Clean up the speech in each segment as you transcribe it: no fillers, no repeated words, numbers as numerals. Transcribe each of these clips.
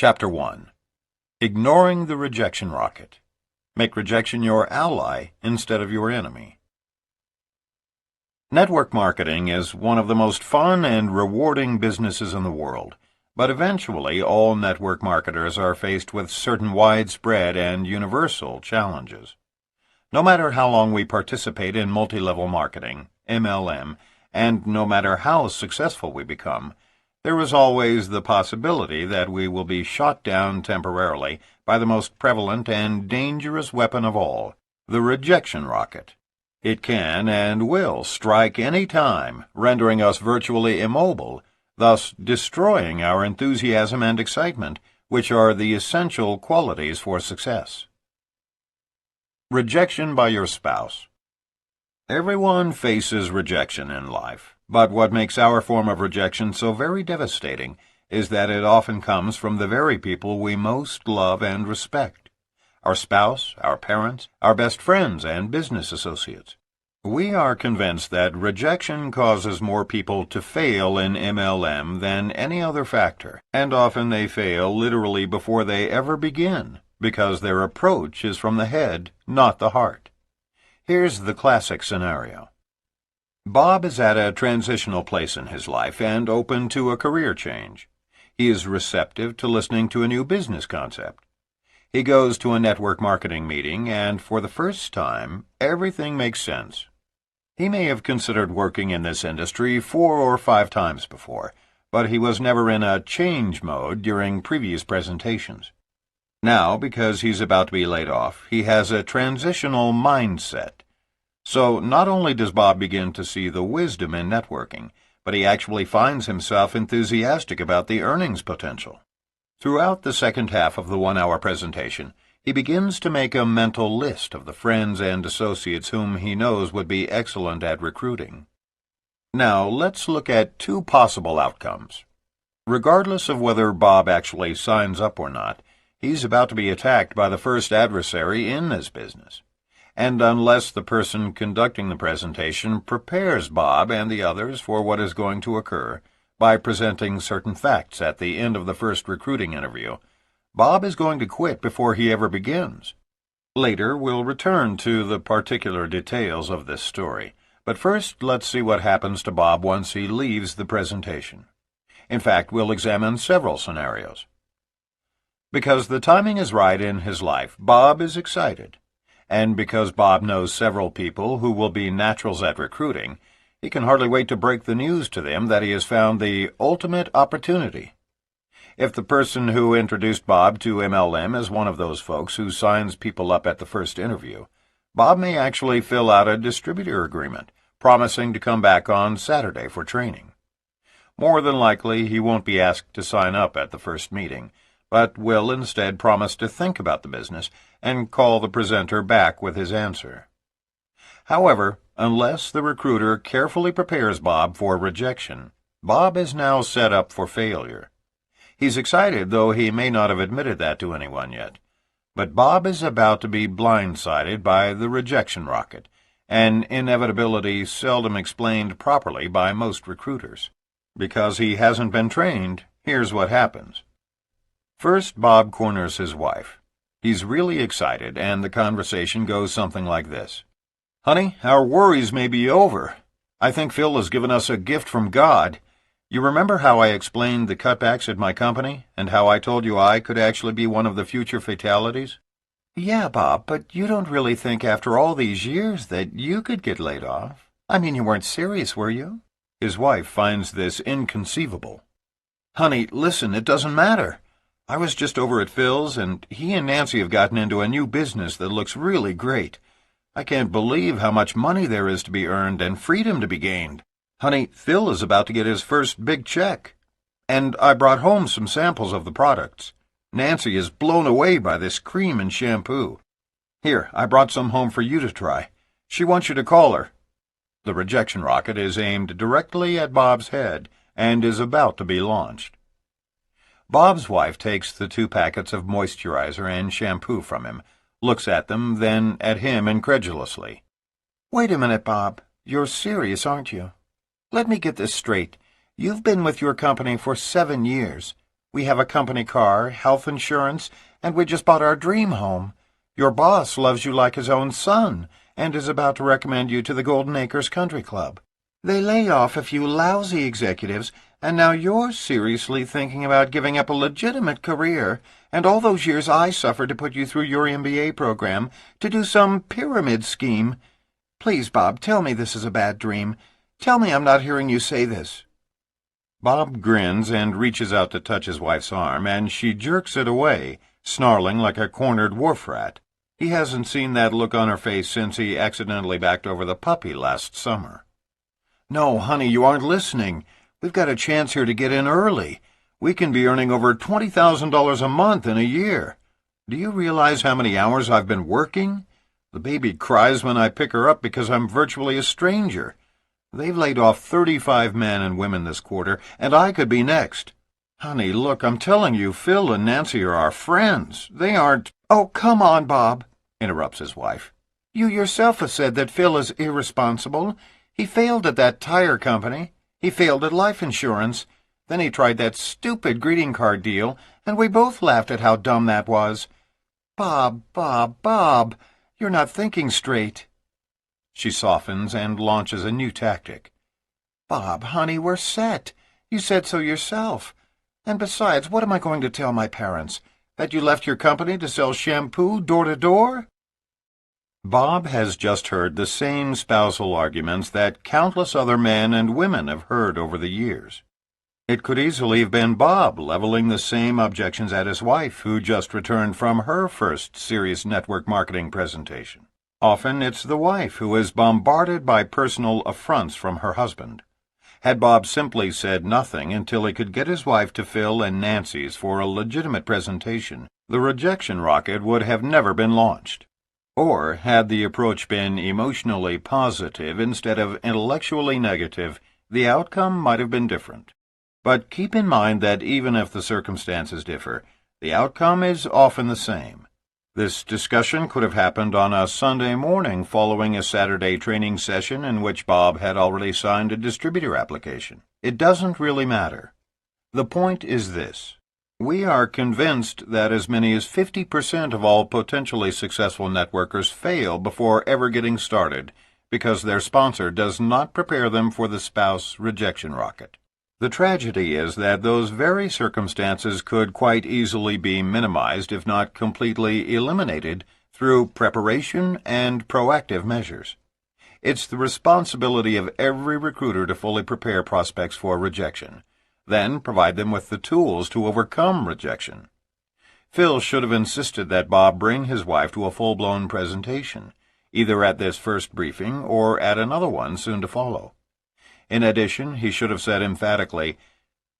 Chapter 1. Ignoring the Rejection Rocket. Make rejection your ally instead of your enemy. Network marketing is one of the most fun and rewarding businesses in the world, but eventually all network marketers are faced with certain widespread and universal challenges. No matter how long we participate in multi-level marketing, MLM, and no matter how successful we become, there is always the possibility that we will be shot down temporarily by the most prevalent and dangerous weapon of all, the rejection rocket. It can and will strike any time, rendering us virtually immobile, thus destroying our enthusiasm and excitement, which are the essential qualities for success. Rejection by your spouse. Everyone faces rejection in life, but what makes our form of rejection so very devastating is that it often comes from the very people we most love and respect: our spouse, our parents, our best friends, and business associates. We are convinced that rejection causes more people to fail in MLM than any other factor, and often they fail literally before they ever begin, because their approach is from the head, not the heart. Here's the classic scenario. Bob is at a transitional place in his life and open to a career change. He is receptive to listening to a new business concept. He goes to a network marketing meeting, and for the first time, everything makes sense. He may have considered working in this industry 4 or 5 times before, but he was never in a change mode during previous presentations. Now, because he's about to be laid off, he has a transitional mindset. So not only does Bob begin to see the wisdom in networking, but he actually finds himself enthusiastic about the earnings potential. Throughout the second half of the 1-hour presentation, he begins to make a mental list of the friends and associates whom he knows would be excellent at recruiting. Now, let's look at 2 possible outcomes. Regardless of whether Bob actually signs up or not, he's about to be attacked by the first adversary in this business. And unless the person conducting the presentation prepares Bob and the others for what is going to occur by presenting certain facts at the end of the first recruiting interview, Bob is going to quit before he ever begins. Later, we'll return to the particular details of this story, but first let's see what happens to Bob once he leaves the presentation. In fact, we'll examine several scenarios. Because the timing is right in his life, Bob is excited. And because Bob knows several people who will be naturals at recruiting, he can hardly wait to break the news to them that he has found the ultimate opportunity. If the person who introduced Bob to MLM is one of those folks who signs people up at the first interview, Bob may actually fill out a distributor agreement, promising to come back on Saturday for training. More than likely, he won't be asked to sign up at the first meeting, but will instead promise to think about the business and call the presenter back with his answer. However, unless the recruiter carefully prepares Bob for rejection, Bob is now set up for failure. He's excited, though he may not have admitted that to anyone yet. But Bob is about to be blindsided by the rejection rocket, an inevitability seldom explained properly by most recruiters. Because he hasn't been trained, here's what happens. First, Bob corners his wife. He's really excited, and the conversation goes something like this. "Honey, our worries may be over. I think Phil has given us a gift from God. You remember how I explained the cutbacks at my company, and how I told you I could actually be one of the future fatalities?" "Yeah, Bob, but you don't really think after all these years that you could get laid off? I mean, you weren't serious, were you?" His wife finds this inconceivable. "Honey, listen, it doesn't matter. I was just over at Phil's, and he and Nancy have gotten into a new business that looks really great. I can't believe how much money there is to be earned and freedom to be gained. Honey, Phil is about to get his first big check. And I brought home some samples of the products. Nancy is blown away by this cream and shampoo. Here, I brought some home for you to try. She wants you to call her." The rejection rocket is aimed directly at Bob's head and is about to be launched. Bob's wife takes the 2 packets of moisturizer and shampoo from him, looks at them, then at him incredulously. "Wait a minute, Bob. You're serious, aren't you? Let me get this straight. You've been with your company for 7 years. We have a company car, health insurance, and we just bought our dream home. Your boss loves you like his own son and is about to recommend you to the Golden Acres Country Club. They lay off a few lousy executives, and now you're seriously thinking about giving up a legitimate career and all those years I suffered to put you through your MBA program to do some pyramid scheme. Please, Bob, tell me this is a bad dream. Tell me I'm not hearing you say this. Bob grins and reaches out to touch his wife's arm, and she jerks it away, snarling like a cornered wharf rat. He hasn't seen that look on her face since he accidentally backed over the puppy last summer. No, honey, you aren't listening. We've got a chance here to get in early. We can be earning over $20,000 a month in a year. Do you realize how many hours I've been working? The baby cries when I pick her up because I'm virtually a stranger. They've laid off 35 men and women this quarter, and I could be next. Honey, look, I'm telling you, Phil and Nancy are our friends. They aren't— Oh, come on, Bob, interrupts his wife. You yourself have said that Phil is irresponsible. He failed at that tire company. He failed at life insurance. Then he tried that stupid greeting card deal, and we both laughed at how dumb that was. Bob, you're not thinking straight. She softens and launches a new tactic. Bob, honey, we're set. You said so yourself. And besides, what am I going to tell my parents? That you left your company to sell shampoo door to door? Bob has just heard the same spousal arguments that countless other men and women have heard over the years. It could easily have been Bob leveling the same objections at his wife, who just returned from her first serious network marketing presentation. Often it's the wife who is bombarded by personal affronts from her husband. Had Bob simply said nothing until he could get his wife to Phil and Nancy's for a legitimate presentation, the rejection rocket would have never been launched. Or, had the approach been emotionally positive instead of intellectually negative, the outcome might have been different. But keep in mind that even if the circumstances differ, the outcome is often the same. This discussion could have happened on a Sunday morning following a Saturday training session in which Bob had already signed a distributor application. It doesn't really matter. The point is this. We are convinced that as many as 50% of all potentially successful networkers fail before ever getting started because their sponsor does not prepare them for the spouse rejection rocket. The tragedy is that those very circumstances could quite easily be minimized, if not completely eliminated, through preparation and proactive measures. It's the responsibility of every recruiter to fully prepare prospects for rejection, then provide them with the tools to overcome rejection. Phil should have insisted that Bob bring his wife to a full-blown presentation, either at this first briefing or at another one soon to follow. In addition, he should have said emphatically,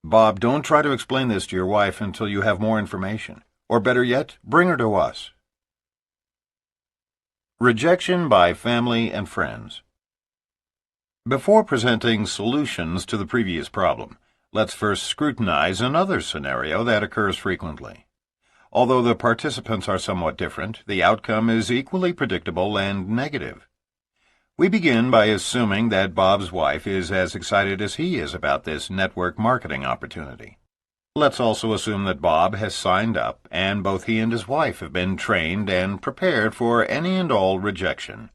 Bob, don't try to explain this to your wife until you have more information. Or better yet, bring her to us. Rejection by family and friends. Before presenting solutions to the previous problem, let's first scrutinize another scenario that occurs frequently. Although the participants are somewhat different, the outcome is equally predictable and negative. We begin by assuming that Bob's wife is as excited as he is about this network marketing opportunity. Let's also assume that Bob has signed up, and both he and his wife have been trained and prepared for any and all rejection.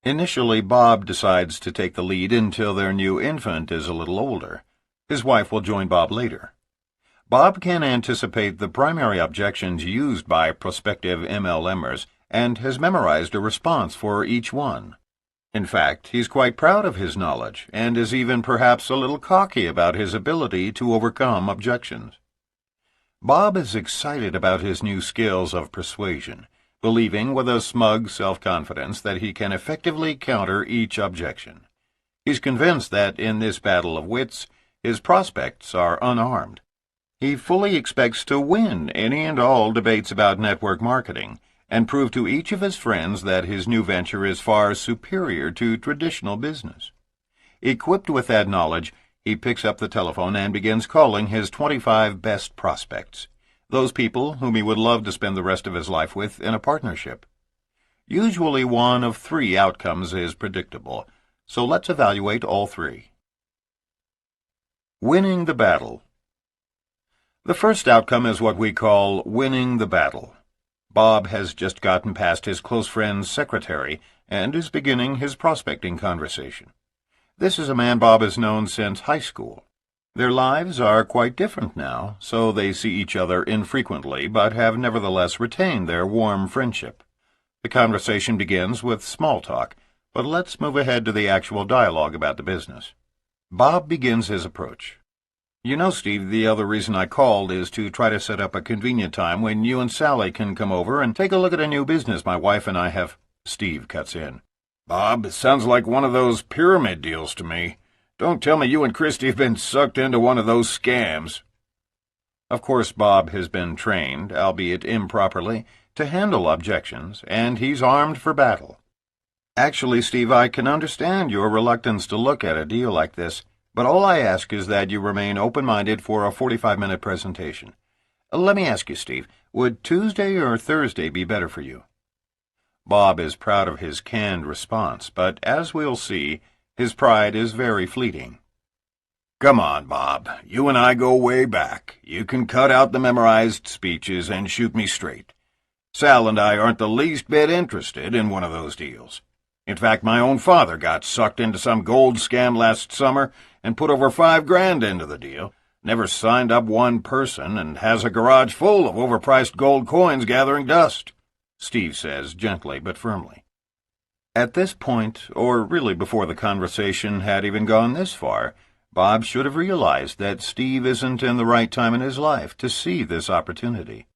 Initially, Bob decides to take the lead until their new infant is a little older. His wife will join Bob later. Bob can anticipate the primary objections used by prospective MLMers and has memorized a response for each one. In fact, he's quite proud of his knowledge and is even perhaps a little cocky about his ability to overcome objections. Bob is excited about his new skills of persuasion, believing with a smug self-confidence that he can effectively counter each objection. He's convinced that in this battle of wits, his prospects are unarmed. He fully expects to win any and all debates about network marketing, and prove to each of his friends that his new venture is far superior to traditional business. Equipped with that knowledge, he picks up the telephone and begins calling his 25 best prospects, those people whom he would love to spend the rest of his life with in a partnership. Usually one of three outcomes is predictable, so let's evaluate all three. Winning the battle. The first outcome is what we call winning the battle. Bob has just gotten past his close friend's secretary and is beginning his prospecting conversation. This is a man Bob has known since high school. Their lives are quite different now, so they see each other infrequently, but have nevertheless retained their warm friendship. The conversation begins with small talk, but let's move ahead to the actual dialogue about the business. Bob begins his approach. "You know, Steve, the other reason I called is to try to set up a convenient time when you and Sally can come over and take a look at a new business my wife and I have—" Steve cuts in. "Bob, it sounds like one of those pyramid deals to me. Don't tell me you and Christy have been sucked into one of those scams." Of course, Bob has been trained, albeit improperly, to handle objections, and he's armed for battle. "Actually, Steve, I can understand your reluctance to look at a deal like this, but all I ask is that you remain open-minded for a 45-minute presentation. Let me ask you, Steve, would Tuesday or Thursday be better for you?" Bob is proud of his canned response, but as we'll see, his pride is very fleeting. "Come on, Bob. You and I go way back. You can cut out the memorized speeches and shoot me straight. Sal and I aren't the least bit interested in one of those deals. In fact, my own father got sucked into some gold scam last summer and put over $5,000 into the deal, never signed up one person, and has a garage full of overpriced gold coins gathering dust," Steve says gently but firmly. At this point, or really before the conversation had even gone this far, Bob should have realized that Steve isn't in the right time in his life to see this opportunity.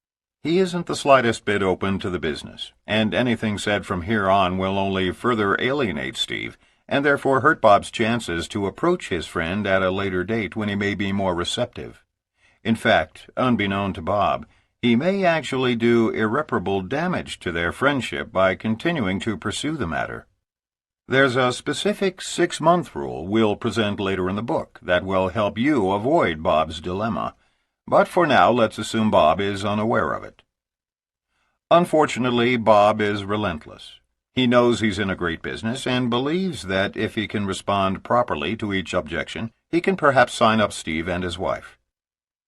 He isn't the slightest bit open to the business, and anything said from here on will only further alienate Steve, and therefore hurt Bob's chances to approach his friend at a later date when he may be more receptive. In fact, unbeknown to Bob, he may actually do irreparable damage to their friendship by continuing to pursue the matter. There's a specific 6-month rule we'll present later in the book that will help you avoid Bob's dilemma. But for now, let's assume Bob is unaware of it. Unfortunately, Bob is relentless. He knows he's in a great business and believes that if he can respond properly to each objection, he can perhaps sign up Steve and his wife.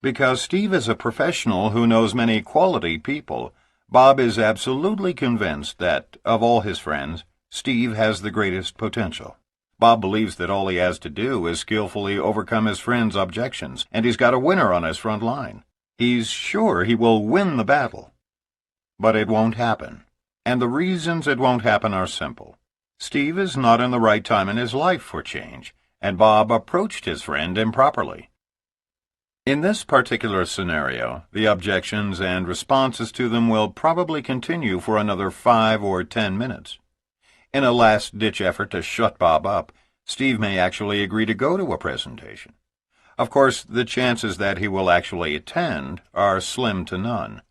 Because Steve is a professional who knows many quality people, Bob is absolutely convinced that, of all his friends, Steve has the greatest potential. Bob believes that all he has to do is skillfully overcome his friend's objections, and he's got a winner on his front line. He's sure he will win the battle. But it won't happen. And the reasons it won't happen are simple. Steve is not in the right time in his life for change, and Bob approached his friend improperly. In this particular scenario, the objections and responses to them will probably continue for another 5 or 10 minutes. In a last-ditch effort to shut Bob up, Steve may actually agree to go to a presentation. Of course, the chances that he will actually attend are slim to none.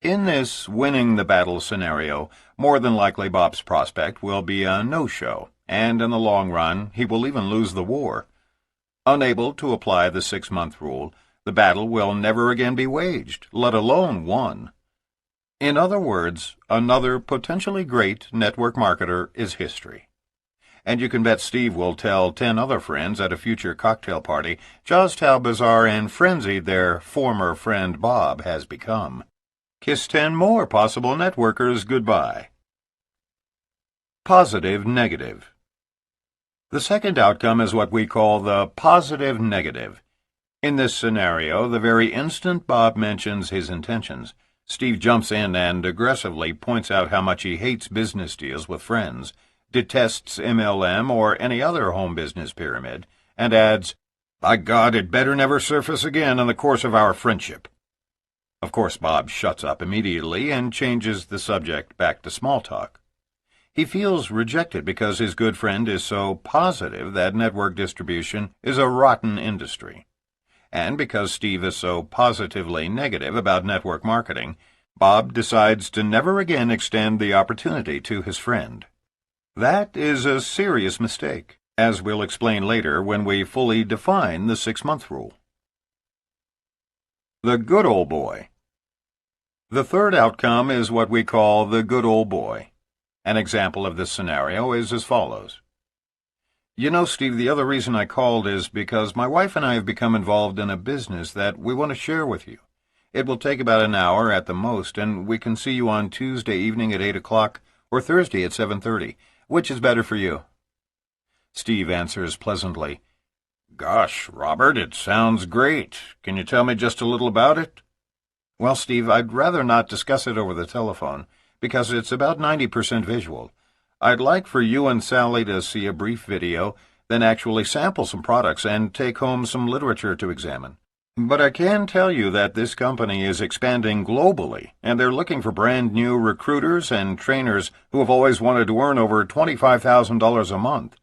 In this winning the battle scenario, more than likely Bob's prospect will be a no-show, and in the long run, he will even lose the war. Unable to apply the 6-month rule, the battle will never again be waged, let alone won. In other words, another potentially great network marketer is history. And you can bet Steve will tell 10 other friends at a future cocktail party just how bizarre and frenzied their former friend Bob has become. Kiss 10 more possible networkers goodbye. Positive negative. The second outcome is what we call the positive negative. In this scenario, the very instant Bob mentions his intentions, Steve jumps in and aggressively points out how much he hates business deals with friends, detests MLM or any other home business pyramid, and adds, "By God, it better never surface again in the course of our friendship." Of course, Bob shuts up immediately and changes the subject back to small talk. He feels rejected because his good friend is so positive that network distribution is a rotten industry. And because Steve is so positively negative about network marketing, Bob decides to never again extend the opportunity to his friend. That is a serious mistake, as we'll explain later when we fully define the 6-month rule. The good old boy. The third outcome is what we call the good old boy. An example of this scenario is as follows. You know, Steve, the other reason I called is because my wife and I have become involved in a business that we want to share with you. It will take about an hour at the most, and we can see you on Tuesday evening at 8 o'clock or Thursday at 7:30. Which is better for you? Steve answers pleasantly, "Gosh, Robert, it sounds great. Can you tell me just a little about it?" Well, Steve, I'd rather not discuss it over the telephone, because it's about 90% visual. I'd like for you and Sally to see a brief video, then actually sample some products and take home some literature to examine. But I can tell you that this company is expanding globally, and they're looking for brand new recruiters and trainers who have always wanted to earn over $25,000 a month.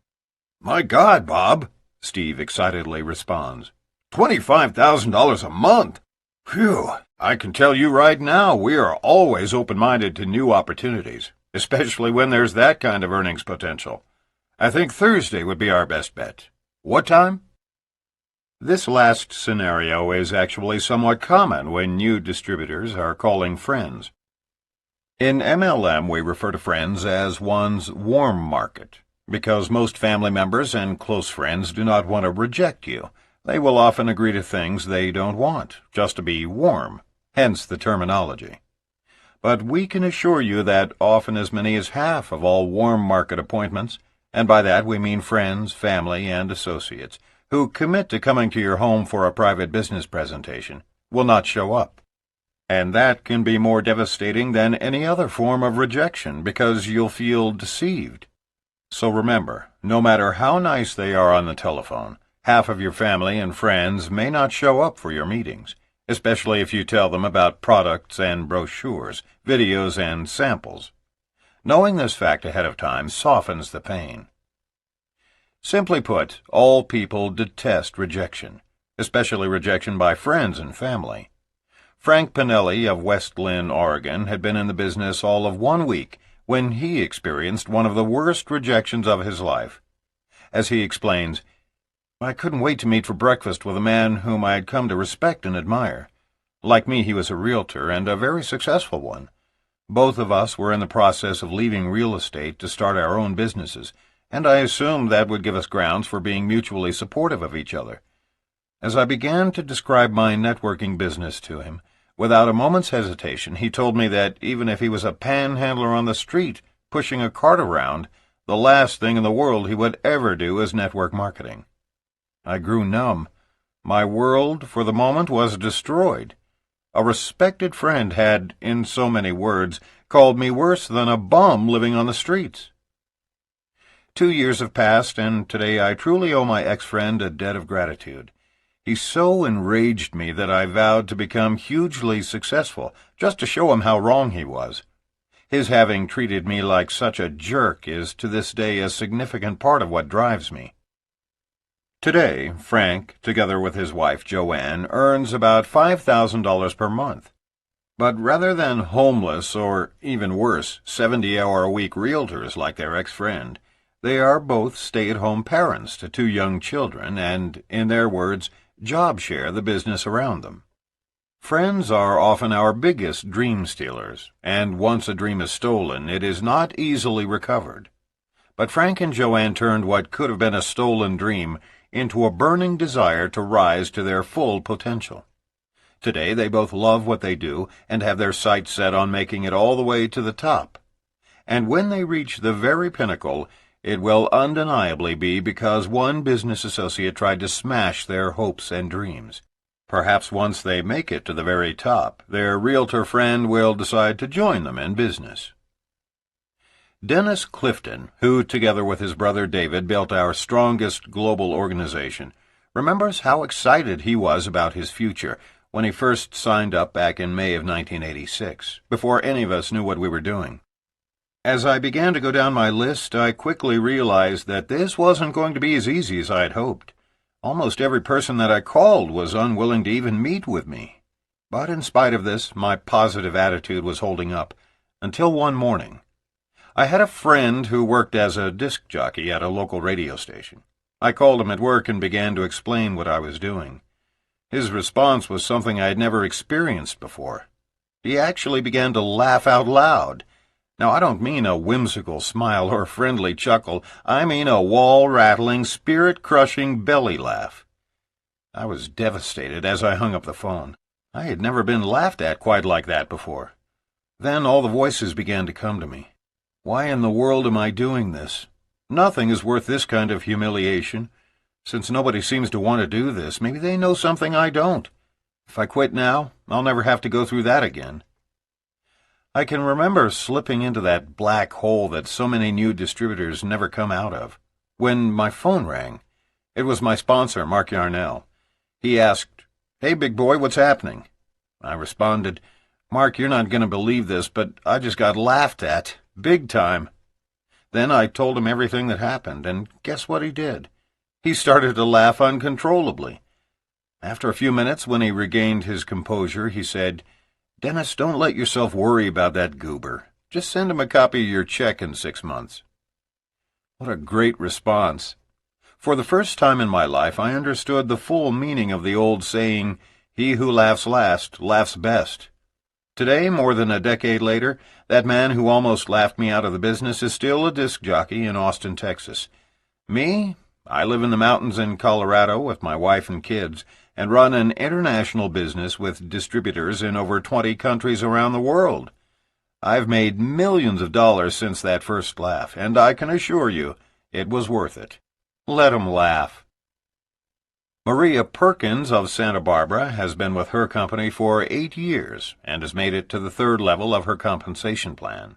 My God, Bob, Steve excitedly responds. $25,000 a month? Phew, I can tell you right now we are always open-minded to new opportunities, especially when there's that kind of earnings potential. I think Thursday would be our best bet. What time? This last scenario is actually somewhat common when new distributors are calling friends. In MLM, we refer to friends as one's warm market, because most family members and close friends do not want to reject you. They will often agree to things they don't want, just to be warm, hence the terminology. But we can assure you that often as many as half of all warm market appointments, and by that we mean friends, family, and associates, who commit to coming to your home for a private business presentation, will not show up. And that can be more devastating than any other form of rejection because you'll feel deceived. So remember, no matter how nice they are on the telephone, half of your family and friends may not show up for your meetings, especially if you tell them about products and brochures, videos and samples. Knowing this fact ahead of time softens the pain. Simply put, all people detest rejection, especially rejection by friends and family. Frank Pinelli of West Lynn, Oregon, had been in the business all of 1 week when he experienced one of the worst rejections of his life. As he explains, "I couldn't wait to meet for breakfast with a man whom I had come to respect and admire. Like me, he was a realtor, and a very successful one. Both of us were in the process of leaving real estate to start our own businesses, and I assumed that would give us grounds for being mutually supportive of each other. As I began to describe my networking business to him, without a moment's hesitation, he told me that even if he was a panhandler on the street, pushing a cart around, the last thing in the world he would ever do is network marketing. I grew numb. My world, for the moment, was destroyed. A respected friend had, in so many words, called me worse than a bum living on the streets. 2 years have passed, and today I truly owe my ex-friend a debt of gratitude. He so enraged me that I vowed to become hugely successful, just to show him how wrong he was. His having treated me like such a jerk is to this day a significant part of what drives me. Today, Frank, together with his wife Joanne, earns about $5,000 per month. But rather than homeless or, even worse, 70-hour-a-week realtors like their ex-friend, they are both stay-at-home parents to 2 young children and, in their words, job share the business around them. Friends are often our biggest dream stealers, and once a dream is stolen, it is not easily recovered. But Frank and Joanne turned what could have been a stolen dream into a burning desire to rise to their full potential. Today they both love what they do and have their sights set on making it all the way to the top. And when they reach the very pinnacle, it will undeniably be because one business associate tried to smash their hopes and dreams. Perhaps once they make it to the very top, their realtor friend will decide to join them in business. Dennis Clifton, who together with his brother David built our strongest global organization, remembers how excited he was about his future when he first signed up back in May of 1986, before any of us knew what we were doing. As I began to go down my list, I quickly realized that this wasn't going to be as easy as I had hoped. Almost every person that I called was unwilling to even meet with me. But in spite of this, my positive attitude was holding up, until one morning. I had a friend who worked as a disc jockey at a local radio station. I called him at work and began to explain what I was doing. His response was something I had never experienced before. He actually began to laugh out loud. Now, I don't mean a whimsical smile or friendly chuckle. I mean a wall-rattling, spirit-crushing belly laugh. I was devastated as I hung up the phone. I had never been laughed at quite like that before. Then all the voices began to come to me. Why in the world am I doing this? Nothing is worth this kind of humiliation. Since nobody seems to want to do this, maybe they know something I don't. If I quit now, I'll never have to go through that again. I can remember slipping into that black hole that so many new distributors never come out of. When my phone rang, it was my sponsor, Mark Yarnell. He asked, "Hey, big boy, what's happening?" I responded, "Mark, you're not going to believe this, but I just got laughed at, big time." Then I told him everything that happened, and guess what he did? He started to laugh uncontrollably. After a few minutes, when he regained his composure, he said, "Dennis, don't let yourself worry about that goober. Just send him a copy of your check in 6 months." What a great response. For the first time in my life, I understood the full meaning of the old saying, "He who laughs last laughs best." Today, more than a decade later, that man who almost laughed me out of the business is still a disc jockey in Austin, Texas. Me? I live in the mountains in Colorado with my wife and kids, and run an international business with distributors in over 20 countries around the world. I've made millions of dollars since that first laugh, and I can assure you it was worth it. Let 'em laugh. Maria Perkins of Santa Barbara has been with her company for 8 years and has made it to the 3rd level of her compensation plan.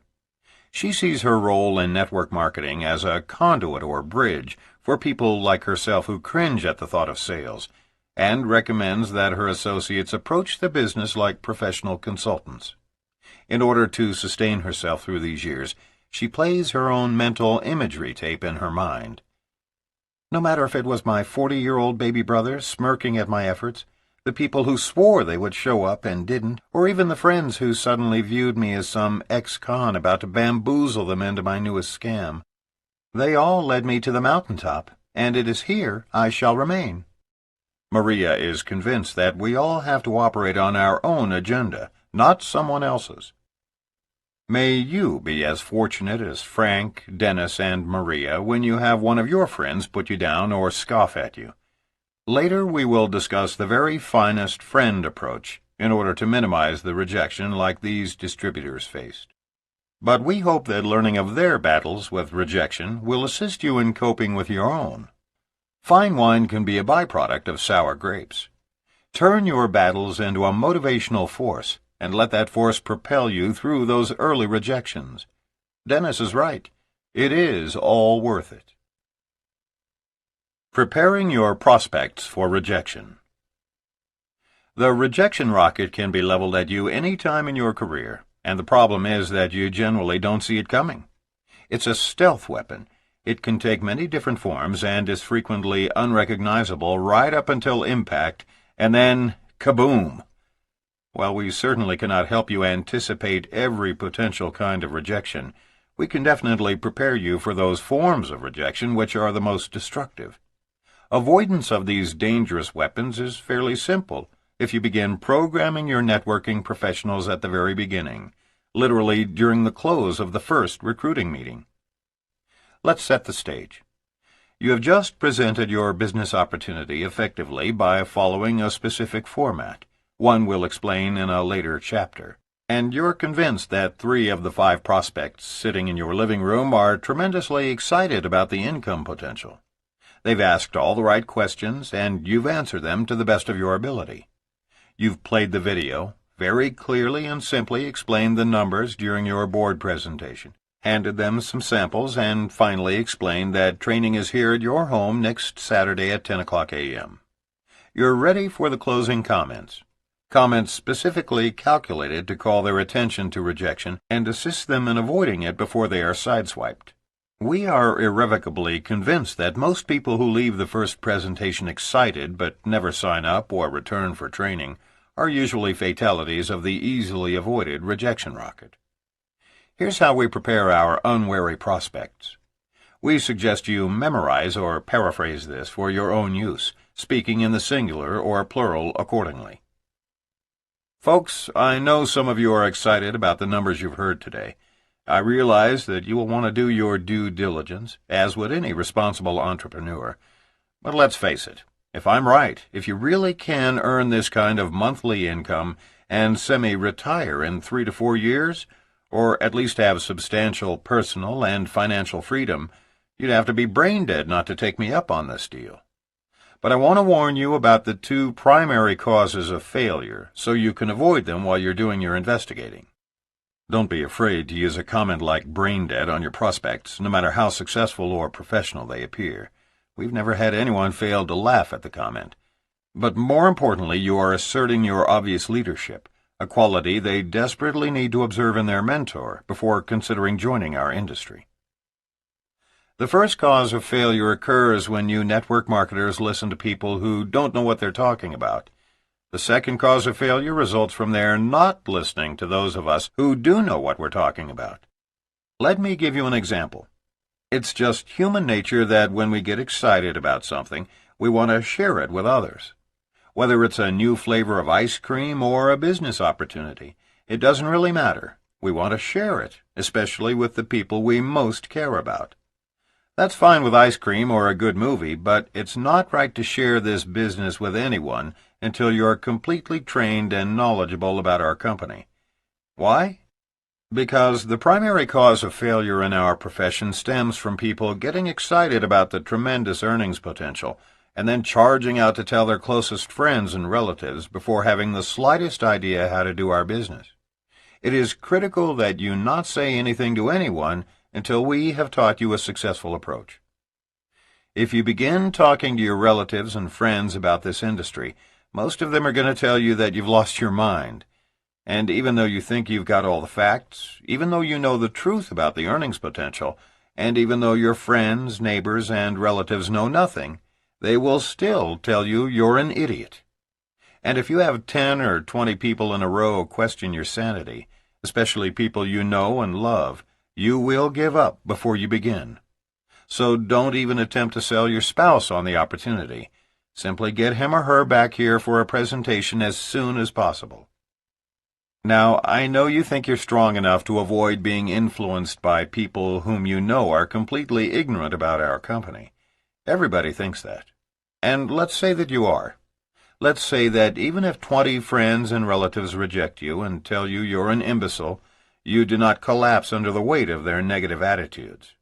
She sees her role in network marketing as a conduit or bridge for people like herself who cringe at the thought of sales, and recommends that her associates approach the business like professional consultants. In order to sustain herself through these years, she plays her own mental imagery tape in her mind. No matter if it was my 40-year-old baby brother smirking at my efforts, the people who swore they would show up and didn't, or even the friends who suddenly viewed me as some ex-con about to bamboozle them into my newest scam, they all led me to the mountaintop, and it is here I shall remain. Maria is convinced that we all have to operate on our own agenda, not someone else's. May you be as fortunate as Frank, Dennis, and Maria when you have one of your friends put you down or scoff at you. Later we will discuss the very finest friend approach in order to minimize the rejection like these distributors faced. But we hope that learning of their battles with rejection will assist you in coping with your own. Fine wine can be a byproduct of sour grapes. Turn your battles into a motivational force, and let that force propel you through those early rejections. Dennis is right. It is all worth it. Preparing your prospects for rejection. The rejection rocket can be leveled at you any time in your career, and the problem is that you generally don't see it coming. It's a stealth weapon. It can take many different forms and is frequently unrecognizable right up until impact, and then kaboom! While we certainly cannot help you anticipate every potential kind of rejection, we can definitely prepare you for those forms of rejection which are the most destructive. Avoidance of these dangerous weapons is fairly simple if you begin programming your networking professionals at the very beginning, literally during the close of the first recruiting meeting. Let's set the stage. You have just presented your business opportunity effectively by following a specific format. One we'll explain in a later chapter. And you're convinced that 3 of the 5 prospects sitting in your living room are tremendously excited about the income potential. They've asked all the right questions, and you've answered them to the best of your ability. You've played the video, very clearly and simply explained the numbers during your board presentation, handed them some samples, and finally explained that training is here at your home next Saturday at 10 o'clock a.m. You're ready for the closing comments. Comments specifically calculated to call their attention to rejection and assist them in avoiding it before they are sideswiped. We are irrevocably convinced that most people who leave the first presentation excited but never sign up or return for training are usually fatalities of the easily avoided rejection rocket. Here's how we prepare our unwary prospects. We suggest you memorize or paraphrase this for your own use, speaking in the singular or plural accordingly. Folks, I know some of you are excited about the numbers you've heard today. I realize that you will want to do your due diligence, as would any responsible entrepreneur. But let's face it, if I'm right, if you really can earn this kind of monthly income and semi-retire in 3 to 4 years, or at least have substantial personal and financial freedom, you'd have to be brain dead not to take me up on this deal. But I want to warn you about the 2 primary causes of failure, so you can avoid them while you're doing your investigating. Don't be afraid to use a comment like brain dead on your prospects, no matter how successful or professional they appear. We've never had anyone fail to laugh at the comment. But more importantly, you are asserting your obvious leadership, a quality they desperately need to observe in their mentor before considering joining our industry. The first cause of failure occurs when you network marketers listen to people who don't know what they're talking about. The second cause of failure results from their not listening to those of us who do know what we're talking about. Let me give you an example. It's just human nature that when we get excited about something, we want to share it with others. Whether it's a new flavor of ice cream or a business opportunity, it doesn't really matter. We want to share it, especially with the people we most care about. That's fine with ice cream or a good movie, but it's not right to share this business with anyone until you're completely trained and knowledgeable about our company. Why? Because the primary cause of failure in our profession stems from people getting excited about the tremendous earnings potential and then charging out to tell their closest friends and relatives before having the slightest idea how to do our business. It is critical that you not say anything to anyone until we have taught you a successful approach. If you begin talking to your relatives and friends about this industry, most of them are going to tell you that you've lost your mind. And even though you think you've got all the facts, even though you know the truth about the earnings potential, and even though your friends, neighbors, and relatives know nothing, they will still tell you you're an idiot. And if you have 10 or 20 people in a row question your sanity, especially people you know and love, you will give up before you begin. So don't even attempt to sell your spouse on the opportunity. Simply get him or her back here for a presentation as soon as possible. Now, I know you think you're strong enough to avoid being influenced by people whom you know are completely ignorant about our company. Everybody thinks that. And let's say that you are. Let's say that even if 20 friends and relatives reject you and tell you you're an imbecile, you do not collapse under the weight of their negative attitudes.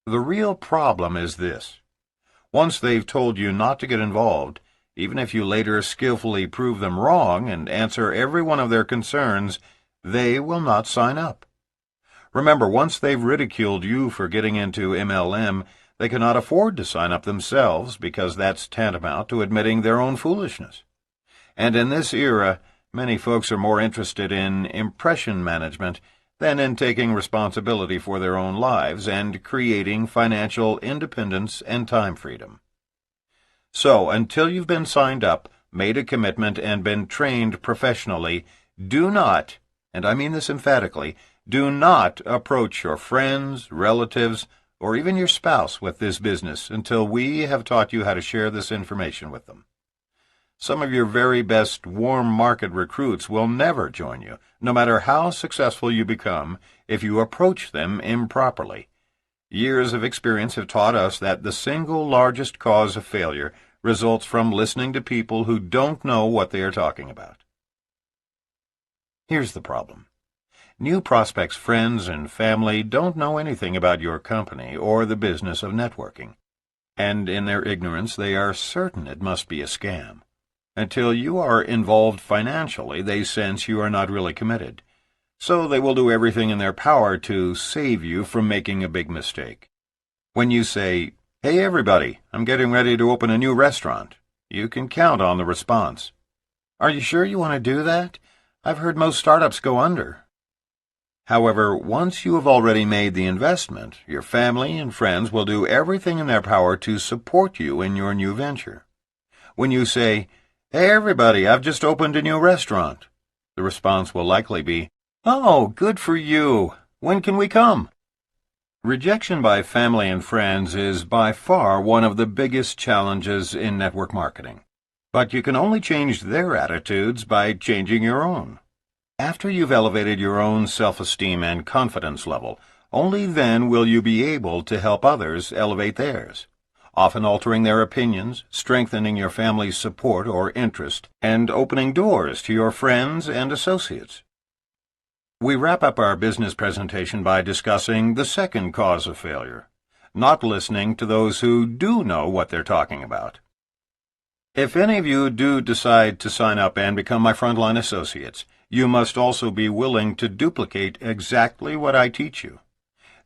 The real problem is this. Once they've told you not to get involved, even if you later skillfully prove them wrong and answer every one of their concerns, they will not sign up. Remember, once they've ridiculed you for getting into MLM, they cannot afford to sign up themselves because that's tantamount to admitting their own foolishness. And in this era, many folks are more interested in impression management than in taking responsibility for their own lives and creating financial independence and time freedom. So, until you've been signed up, made a commitment, and been trained professionally, do not, and I mean this emphatically, do not approach your friends, relatives, or even your spouse with this business until we have taught you how to share this information with them. Some of your very best warm market recruits will never join you, no matter how successful you become, if you approach them improperly. Years of experience have taught us that the single largest cause of failure results from listening to people who don't know what they are talking about. Here's the problem. New prospects' friends and family don't know anything about your company or the business of networking, and in their ignorance they are certain it must be a scam. Until you are involved financially, they sense you are not really committed, so they will do everything in their power to save you from making a big mistake. When you say, "Hey everybody, I'm getting ready to open a new restaurant," you can count on the response. "Are you sure you want to do that? I've heard most startups go under." However, once you have already made the investment, your family and friends will do everything in their power to support you in your new venture. When you say, "Hey everybody, I've just opened a new restaurant," the response will likely be, "Oh, good for you. When can we come?" Rejection by family and friends is by far one of the biggest challenges in network marketing. But you can only change their attitudes by changing your own. After you've elevated your own self-esteem and confidence level, only then will you be able to help others elevate theirs, often altering their opinions, strengthening your family's support or interest, and opening doors to your friends and associates. We wrap up our business presentation by discussing the second cause of failure: not listening to those who do know what they're talking about. If any of you do decide to sign up and become my frontline associates, you must also be willing to duplicate exactly what I teach you.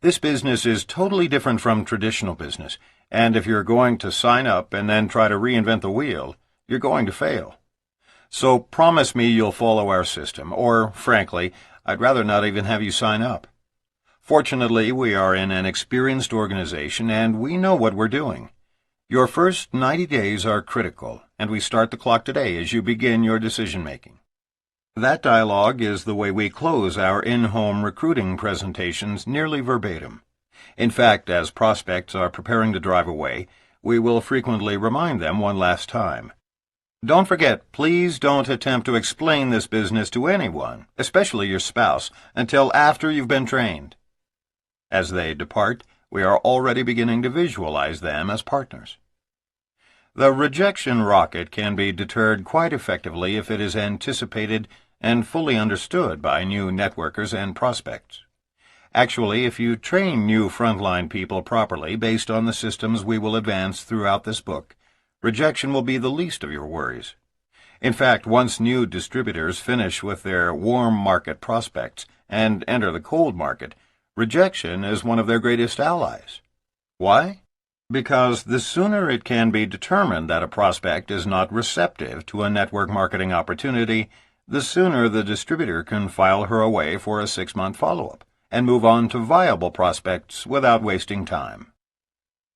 This business is totally different from traditional business, and if you're going to sign up and then try to reinvent the wheel, you're going to fail. So promise me you'll follow our system, or, frankly, I'd rather not even have you sign up. Fortunately, we are in an experienced organization, and we know what we're doing. Your first 90 days are critical, and we start the clock today as you begin your decision-making. That dialogue is the way we close our in-home recruiting presentations nearly verbatim. In fact, as prospects are preparing to drive away, we will frequently remind them one last time. Don't forget, please don't attempt to explain this business to anyone, especially your spouse, until after you've been trained. As they depart, we are already beginning to visualize them as partners. The rejection rocket can be deterred quite effectively if it is anticipated and fully understood by new networkers and prospects. Actually, if you train new frontline people properly based on the systems we will advance throughout this book, rejection will be the least of your worries. In fact, once new distributors finish with their warm market prospects and enter the cold market, rejection is one of their greatest allies. Why? Because the sooner it can be determined that a prospect is not receptive to a network marketing opportunity, the sooner the distributor can file her away for a 6-month follow-up and move on to viable prospects without wasting time.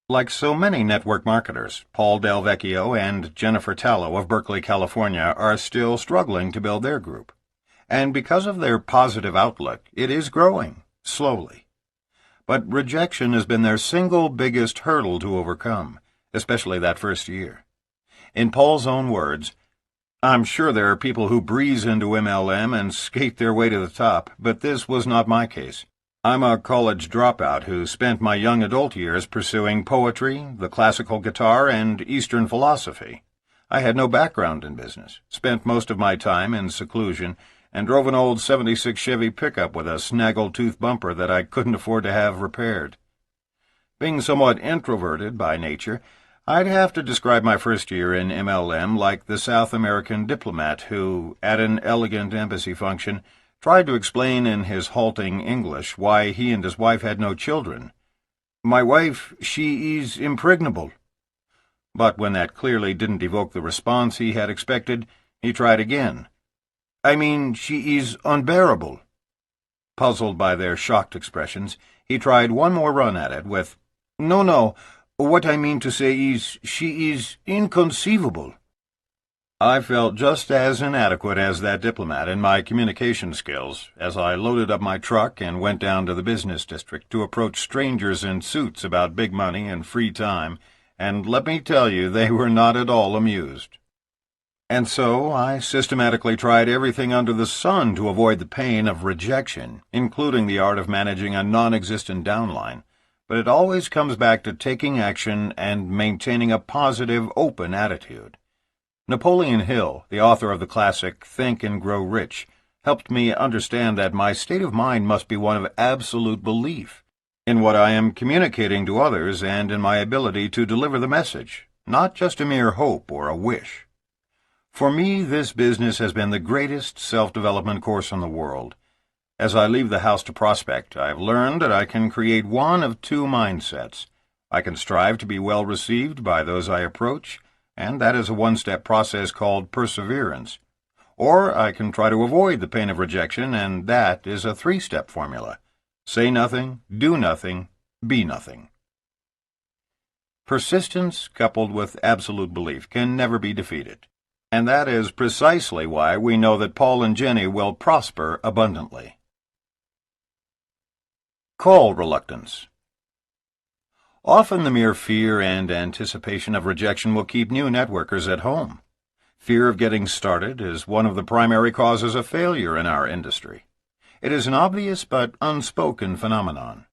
Like so many network marketers, Paul Del Vecchio and Jennifer Tallow of Berkeley, California, are still struggling to build their group. And because of their positive outlook, it is growing, slowly. But rejection has been their single biggest hurdle to overcome, especially that first year. In Paul's own words, "I'm sure there are people who breeze into MLM and skate their way to the top, but this was not my case. I'm a college dropout who spent my young adult years pursuing poetry, the classical guitar, and Eastern philosophy. I had no background in business, spent most of my time in seclusion, and drove an old '76 Chevy pickup with a snaggle-tooth bumper that I couldn't afford to have repaired. Being somewhat introverted by nature, I'd have to describe my first year in MLM like the South American diplomat who, at an elegant embassy function, tried to explain in his halting English why he and his wife had no children. "My wife, she is impregnable." But when that clearly didn't evoke the response he had expected, he tried again. "I mean, she is unbearable." Puzzled by their shocked expressions, he tried one more run at it with, No, what I mean to say is, she is inconceivable." I felt just as inadequate as that diplomat in my communication skills as I loaded up my truck and went down to the business district to approach strangers in suits about big money and free time, and let me tell you, they were not at all amused. And so I systematically tried everything under the sun to avoid the pain of rejection, including the art of managing a non-existent downline, but it always comes back to taking action and maintaining a positive, open attitude. Napoleon Hill, the author of the classic Think and Grow Rich, helped me understand that my state of mind must be one of absolute belief in what I am communicating to others and in my ability to deliver the message, not just a mere hope or a wish. For me, this business has been the greatest self-development course in the world. As I leave the house to prospect, I've learned that I can create one of two mindsets. I can strive to be well received by those I approach, and that is a one-step process called perseverance. Or I can try to avoid the pain of rejection, and that is a 3-step formula. Say nothing, do nothing, be nothing. Persistence coupled with absolute belief can never be defeated. And that is precisely why we know that Paul and Jenny will prosper abundantly. Call reluctance. Often the mere fear and anticipation of rejection will keep new networkers at home. Fear of getting started is one of the primary causes of failure in our industry. It is an obvious but unspoken phenomenon.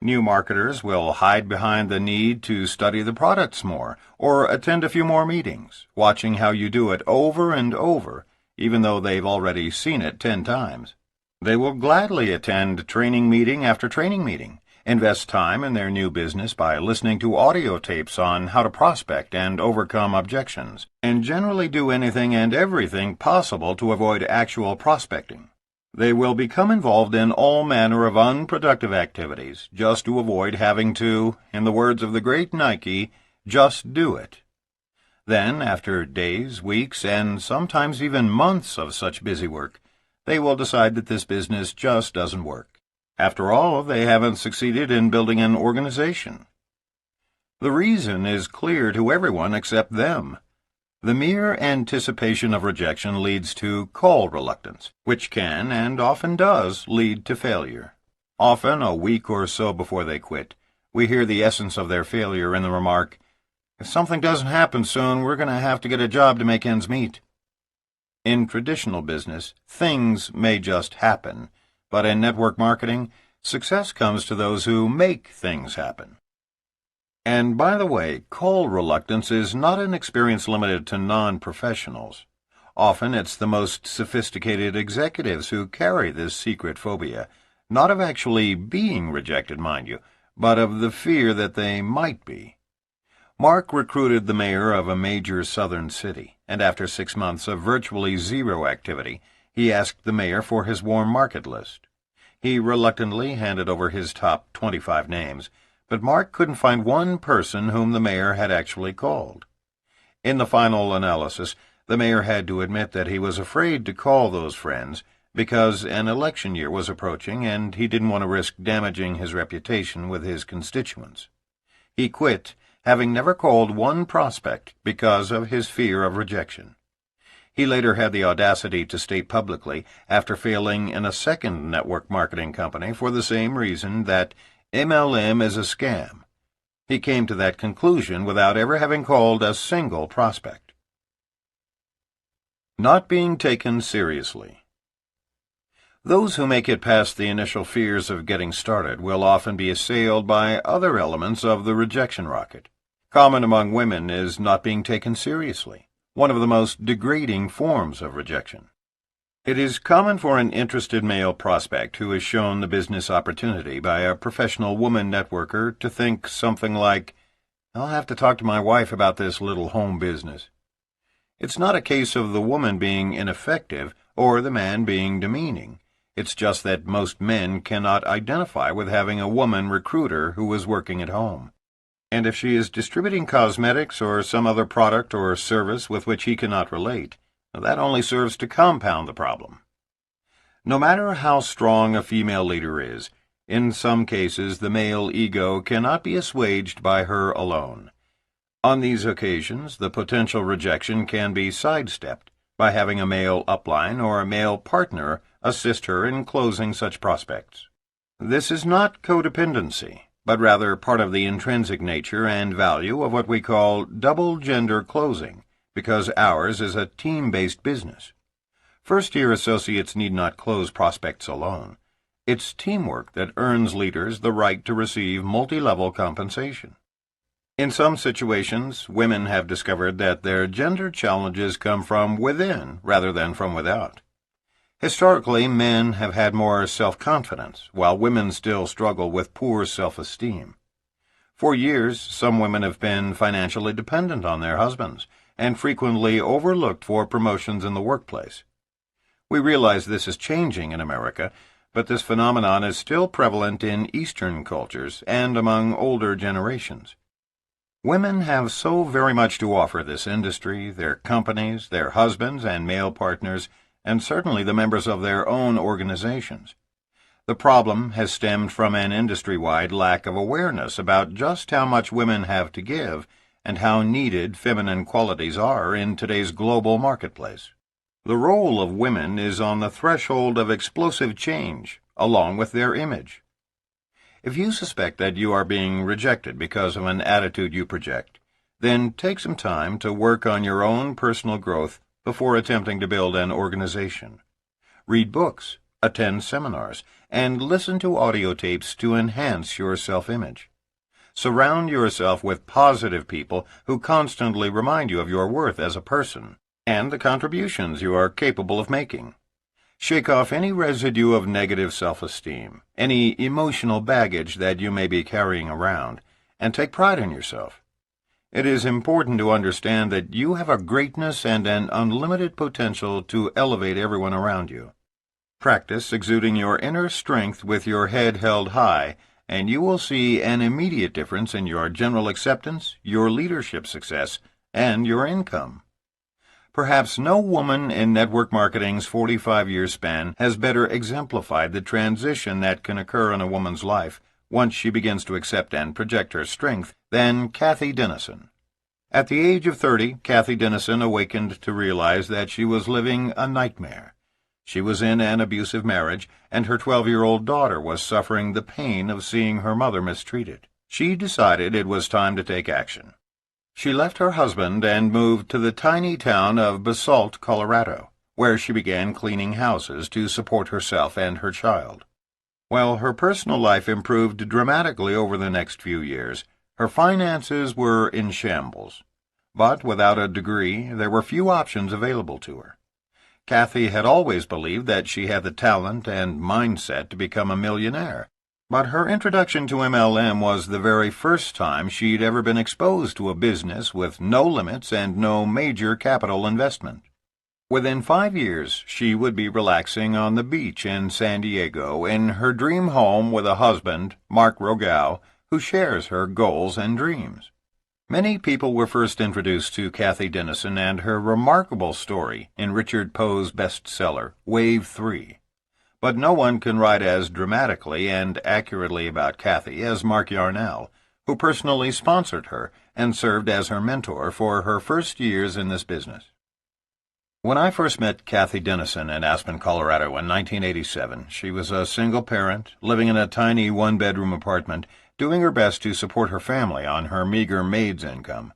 New marketers will hide behind the need to study the products more or attend a few more meetings, watching how you do it over and over, even though they've already seen it 10 times. They will gladly attend training meeting after training meeting, invest time in their new business by listening to audio tapes on how to prospect and overcome objections, and generally do anything and everything possible to avoid actual prospecting. They will become involved in all manner of unproductive activities just to avoid having to, in the words of the great Nike, just do it. Then, after days, weeks, and sometimes even months of such busy work, they will decide that this business just doesn't work. After all, they haven't succeeded in building an organization. The reason is clear to everyone except them. The mere anticipation of rejection leads to call reluctance, which can, and often does, lead to failure. Often, a week or so before they quit, we hear the essence of their failure in the remark, "If something doesn't happen soon, we're going to have to get a job to make ends meet." In traditional business, things may just happen, but in network marketing, success comes to those who make things happen. And by the way, call reluctance is not an experience limited to non-professionals. Often it's the most sophisticated executives who carry this secret phobia, not of actually being rejected, mind you, but of the fear that they might be. Mark recruited the mayor of a major southern city, and after 6 months of virtually zero activity, he asked the mayor for his warm market list. He reluctantly handed over his top 25 names, but Mark couldn't find one person whom the mayor had actually called. In the final analysis, the mayor had to admit that he was afraid to call those friends because an election year was approaching and he didn't want to risk damaging his reputation with his constituents. He quit, having never called one prospect because of his fear of rejection. He later had the audacity to state publicly, after failing in a second network marketing company for the same reason, that MLM is a scam. He came to that conclusion without ever having called a single prospect. Not being taken seriously. Those who make it past the initial fears of getting started will often be assailed by other elements of the rejection rocket. Common among women is not being taken seriously, one of the most degrading forms of rejection. It is common for an interested male prospect who is shown the business opportunity by a professional woman networker to think something like, "I'll have to talk to my wife about this little home business." It's not a case of the woman being ineffective or the man being demeaning. It's just that most men cannot identify with having a woman recruiter who is working at home. And if she is distributing cosmetics or some other product or service with which he cannot relate, that only serves to compound the problem. No matter how strong a female leader is, in some cases the male ego cannot be assuaged by her alone. On these occasions, the potential rejection can be sidestepped by having a male upline or a male partner assist her in closing such prospects. This is not codependency, but rather part of the intrinsic nature and value of what we call double-gender closing, because ours is a team-based business. First-year associates need not close prospects alone. It's teamwork that earns leaders the right to receive multi-level compensation. In some situations, women have discovered that their gender challenges come from within rather than from without. Historically, men have had more self-confidence, while women still struggle with poor self-esteem. For years, some women have been financially dependent on their husbands, and frequently overlooked for promotions in the workplace. We realize this is changing in America, but this phenomenon is still prevalent in Eastern cultures and among older generations. Women have so very much to offer this industry, their companies, their husbands and male partners, and certainly the members of their own organizations. The problem has stemmed from an industry-wide lack of awareness about just how much women have to give and how needed feminine qualities are in today's global marketplace. The role of women is on the threshold of explosive change, along with their image. If you suspect that you are being rejected because of an attitude you project, then take some time to work on your own personal growth before attempting to build an organization. Read books, attend seminars, and listen to audio tapes to enhance your self-image. Surround yourself with positive people who constantly remind you of your worth as a person and the contributions you are capable of making. Shake off any residue of negative self-esteem, any emotional baggage that you may be carrying around, and take pride in yourself. It is important to understand that you have a greatness and an unlimited potential to elevate everyone around you. Practice exuding your inner strength with your head held high, and you will see an immediate difference in your general acceptance, your leadership success, and your income. Perhaps no woman in network marketing's 45-year span has better exemplified the transition that can occur in a woman's life once she begins to accept and project her strength than Kathy Dennison. At the age of 30, Kathy Dennison awakened to realize that she was living a nightmare. She was in an abusive marriage, and her 12-year-old daughter was suffering the pain of seeing her mother mistreated. She decided it was time to take action. She left her husband and moved to the tiny town of Basalt, Colorado, where she began cleaning houses to support herself and her child. While her personal life improved dramatically over the next few years, her finances were in shambles. But without a degree, there were few options available to her. Kathy had always believed that she had the talent and mindset to become a millionaire, but her introduction to MLM was the very first time she'd ever been exposed to a business with no limits and no major capital investment. Within 5 years, she would be relaxing on the beach in San Diego in her dream home with a husband, Mark Yarnell, who shares her goals and dreams. Many people were first introduced to Kathy Dennison and her remarkable story in Richard Poe's bestseller, Wave 3. But no one can write as dramatically and accurately about Kathy as Mark Yarnell, who personally sponsored her and served as her mentor for her first years in this business. When I first met Kathy Dennison in Aspen, Colorado in 1987, she was a single parent, living in a tiny one-bedroom apartment, doing her best to support her family on her meager maid's income.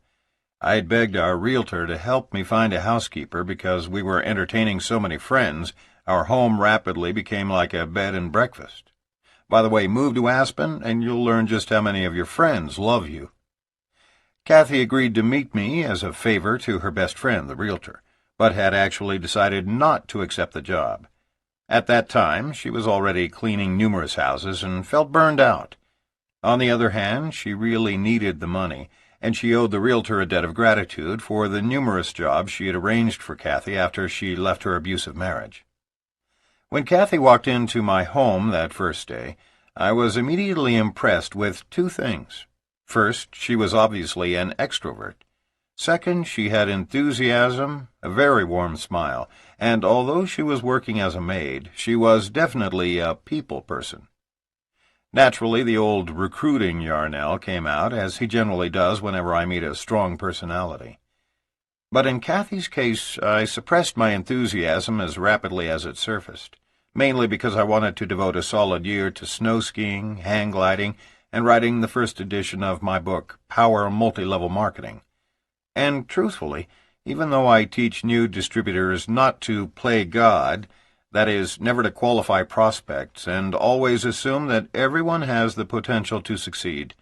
I had begged our realtor to help me find a housekeeper because we were entertaining so many friends. Our home rapidly became like a bed and breakfast. By the way, move to Aspen and you'll learn just how many of your friends love you. Kathy agreed to meet me as a favor to her best friend, the realtor, but had actually decided not to accept the job. At that time, she was already cleaning numerous houses and felt burned out. On the other hand, she really needed the money, and she owed the realtor a debt of gratitude for the numerous jobs she had arranged for Kathy after she left her abusive marriage. When Kathy walked into my home that first day, I was immediately impressed with two things. First, she was obviously an extrovert. Second, she had enthusiasm, a very warm smile, and although she was working as a maid, she was definitely a people person. Naturally, the old recruiting Yarnell came out, as he generally does whenever I meet a strong personality. But in Kathy's case, I suppressed my enthusiasm as rapidly as it surfaced, mainly because I wanted to devote a solid year to snow skiing, hang gliding, and writing the first edition of my book, Power Multi-Level Marketing. And truthfully, even though I teach new distributors not to play God, that is, never to qualify prospects, and always assume that everyone has the potential to succeed,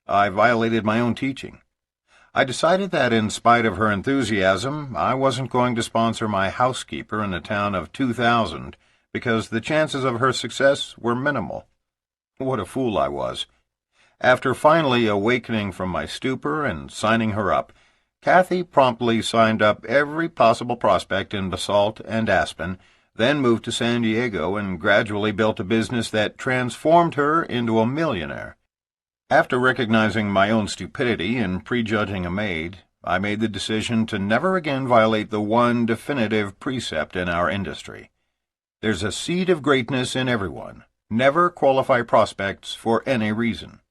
I violated my own teaching. I decided that in spite of her enthusiasm, I wasn't going to sponsor my housekeeper in a town of 2,000 because the chances of her success were minimal. What a fool I was. After finally awakening from my stupor and signing her up, Kathy promptly signed up every possible prospect in Basalt and Aspen, then moved to San Diego and gradually built a business that transformed her into a millionaire. After recognizing my own stupidity in prejudging a maid, I made the decision to never again violate the one definitive precept in our industry. There's a seed of greatness in everyone. Never qualify prospects for any reason.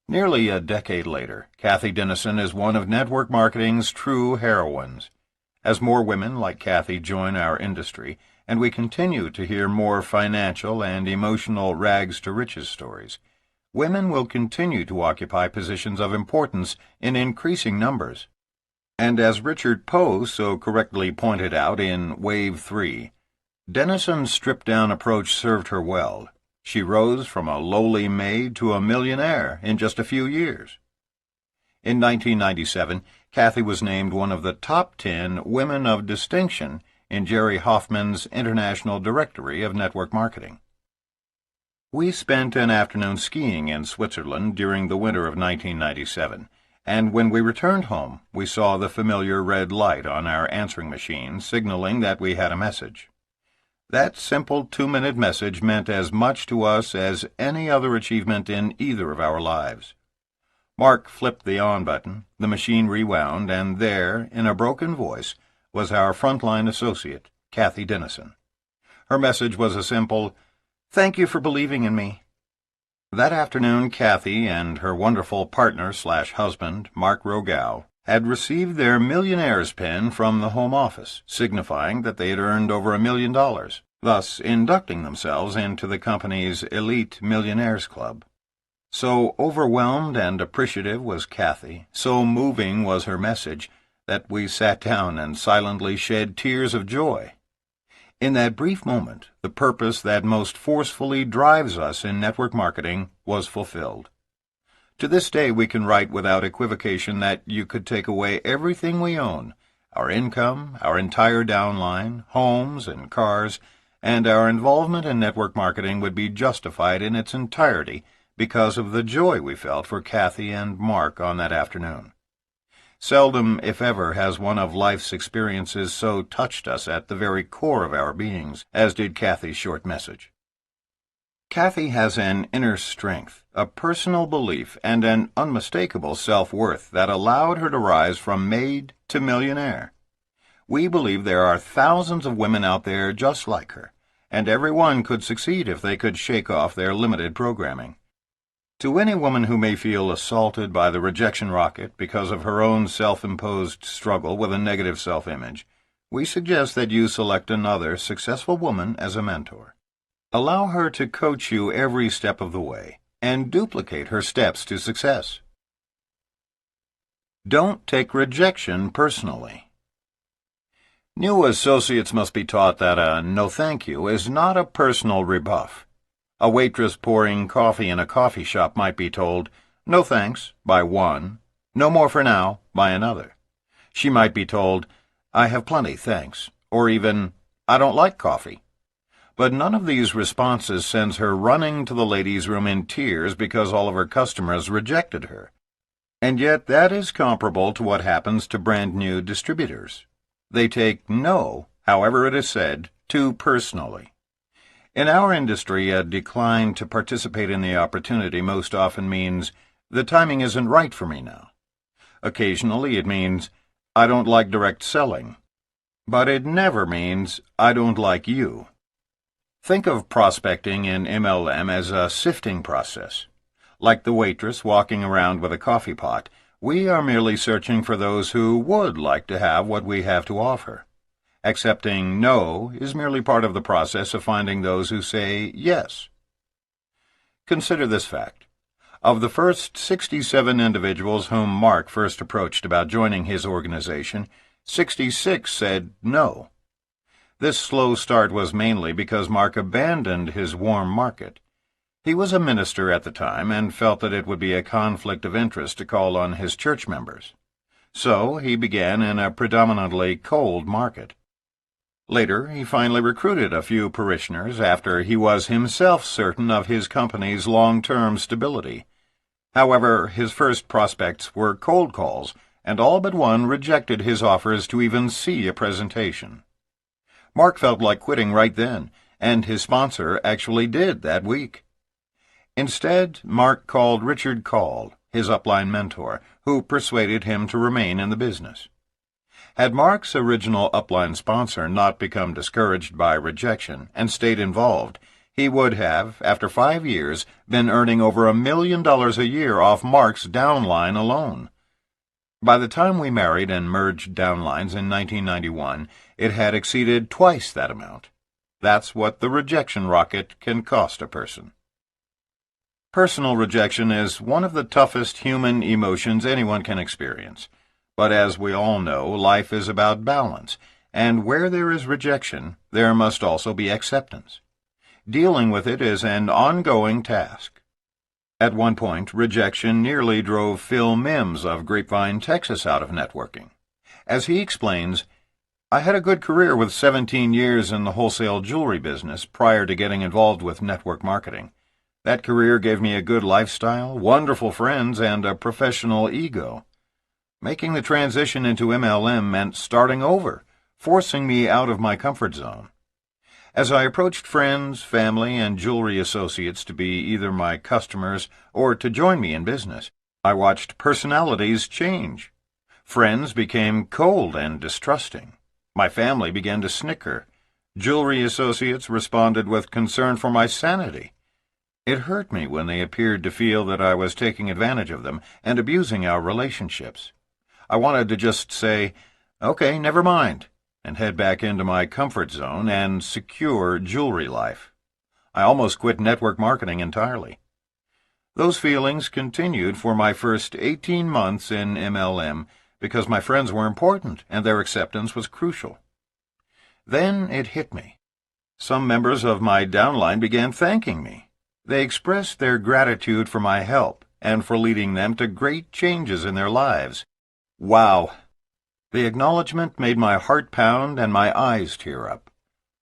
Nearly a decade later, Kathy Dennison is one of network marketing's true heroines. As more women like Kathy join our industry, and we continue to hear more financial and emotional rags-to-riches stories, women will continue to occupy positions of importance in increasing numbers. And as Richard Poe so correctly pointed out in Wave 3, Denison's stripped-down approach served her well. She rose from a lowly maid to a millionaire in just a few years. In 1997, Kathy was named one of the top 10 women of distinction in Jerry Hoffman's International Directory of Network Marketing. We spent an afternoon skiing in Switzerland during the winter of 1997, and when we returned home, we saw the familiar red light on our answering machine signaling that we had a message. That simple 2-minute message meant as much to us as any other achievement in either of our lives. Mark flipped the on button, the machine rewound, and there, in a broken voice, was our frontline associate, Kathy Denison. Her message was a simple, "Thank you for believing in me." That afternoon, Kathy and her wonderful partner/husband, Mark Yarnell, had received their millionaire's pin from the Home Office, signifying that they had earned over $1 million, thus inducting themselves into the company's elite millionaires club. So overwhelmed and appreciative was Kathy, so moving was her message, that we sat down and silently shed tears of joy. In that brief moment, the purpose that most forcefully drives us in network marketing was fulfilled. To this day, we can write without equivocation that you could take away everything we own, our income, our entire downline, homes and cars, and our involvement in network marketing would be justified in its entirety because of the joy we felt for Kathy and Mark on that afternoon. Seldom, if ever, has one of life's experiences so touched us at the very core of our beings as did Kathy's short message. Kathy has an inner strength, a personal belief, and an unmistakable self-worth that allowed her to rise from maid to millionaire. We believe there are thousands of women out there just like her, and every one could succeed if they could shake off their limited programming. To any woman who may feel assaulted by the rejection rocket because of her own self-imposed struggle with a negative self-image, we suggest that you select another successful woman as a mentor. Allow her to coach you every step of the way, and duplicate her steps to success. Don't take rejection personally. New associates must be taught that a no thank you is not a personal rebuff. A waitress pouring coffee in a coffee shop might be told, "No thanks," by one, "No more for now," by another. She might be told, "I have plenty, thanks," or even, "I don't like coffee." But none of these responses sends her running to the ladies' room in tears because all of her customers rejected her. And yet that is comparable to what happens to brand-new distributors. They take no, however it is said, too personally. In our industry, a decline to participate in the opportunity most often means, "The timing isn't right for me now." Occasionally it means, "I don't like direct selling." But it never means, "I don't like you." Think of prospecting in MLM as a sifting process. Like the waitress walking around with a coffee pot, we are merely searching for those who would like to have what we have to offer. Accepting no is merely part of the process of finding those who say yes. Consider this fact. Of the first 67 individuals whom Mark first approached about joining his organization, 66 said no. This slow start was mainly because Mark abandoned his warm market. He was a minister at the time and felt that it would be a conflict of interest to call on his church members. So he began in a predominantly cold market. Later, he finally recruited a few parishioners after he was himself certain of his company's long-term stability. However, his first prospects were cold calls, and all but one rejected his offers to even see a presentation. Mark felt like quitting right then, and his sponsor actually did that week. Instead, Mark called Richard Call, his upline mentor, who persuaded him to remain in the business. Had Mark's original upline sponsor not become discouraged by rejection and stayed involved, he would have, after 5 years, been earning over $1 million a year off Mark's downline alone. By the time we married and merged downlines in 1991, it had exceeded twice that amount. That's what the rejection rocket can cost a person. Personal rejection is one of the toughest human emotions anyone can experience. But as we all know, life is about balance, and where there is rejection, there must also be acceptance. Dealing with it is an ongoing task. At one point, rejection nearly drove Phil Mims of Grapevine, Texas, out of networking. As he explains, "I had a good career with 17 years in the wholesale jewelry business prior to getting involved with network marketing. That career gave me a good lifestyle, wonderful friends, and a professional ego. Making the transition into MLM meant starting over, forcing me out of my comfort zone. As I approached friends, family, and jewelry associates to be either my customers or to join me in business, I watched personalities change. Friends became cold and distrusting. My family began to snicker. Jewelry associates responded with concern for my sanity. It hurt me when they appeared to feel that I was taking advantage of them and abusing our relationships. I wanted to just say, okay, never mind, and head back into my comfort zone and secure jewelry life. I almost quit network marketing entirely. Those feelings continued for my first 18 months in MLM because my friends were important and their acceptance was crucial. Then it hit me. Some members of my downline began thanking me. They expressed their gratitude for my help and for leading them to great changes in their lives. Wow! The acknowledgement made my heart pound and my eyes tear up.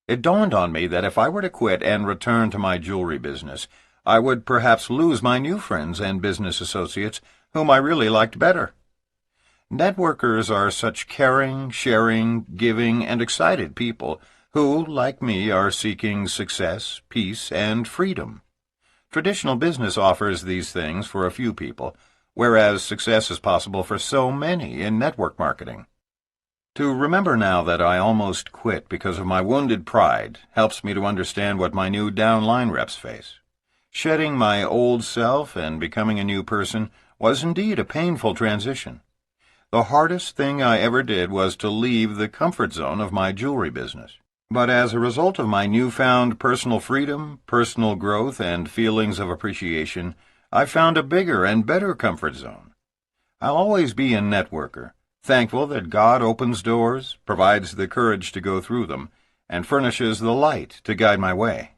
It dawned on me that if I were to quit and return to my jewelry business, I would perhaps lose my new friends and business associates whom I really liked better. Networkers are such caring, sharing, giving, and excited people who, like me, are seeking success, peace, and freedom. Traditional business offers these things for a few people, whereas success is possible for so many in network marketing. To remember now that I almost quit because of my wounded pride helps me to understand what my new downline reps face. Shedding my old self and becoming a new person was indeed a painful transition. The hardest thing I ever did was to leave the comfort zone of my jewelry business. But as a result of my newfound personal freedom, personal growth, and feelings of appreciation, I found a bigger and better comfort zone. I'll always be a networker, thankful that God opens doors, provides the courage to go through them, and furnishes the light to guide my way.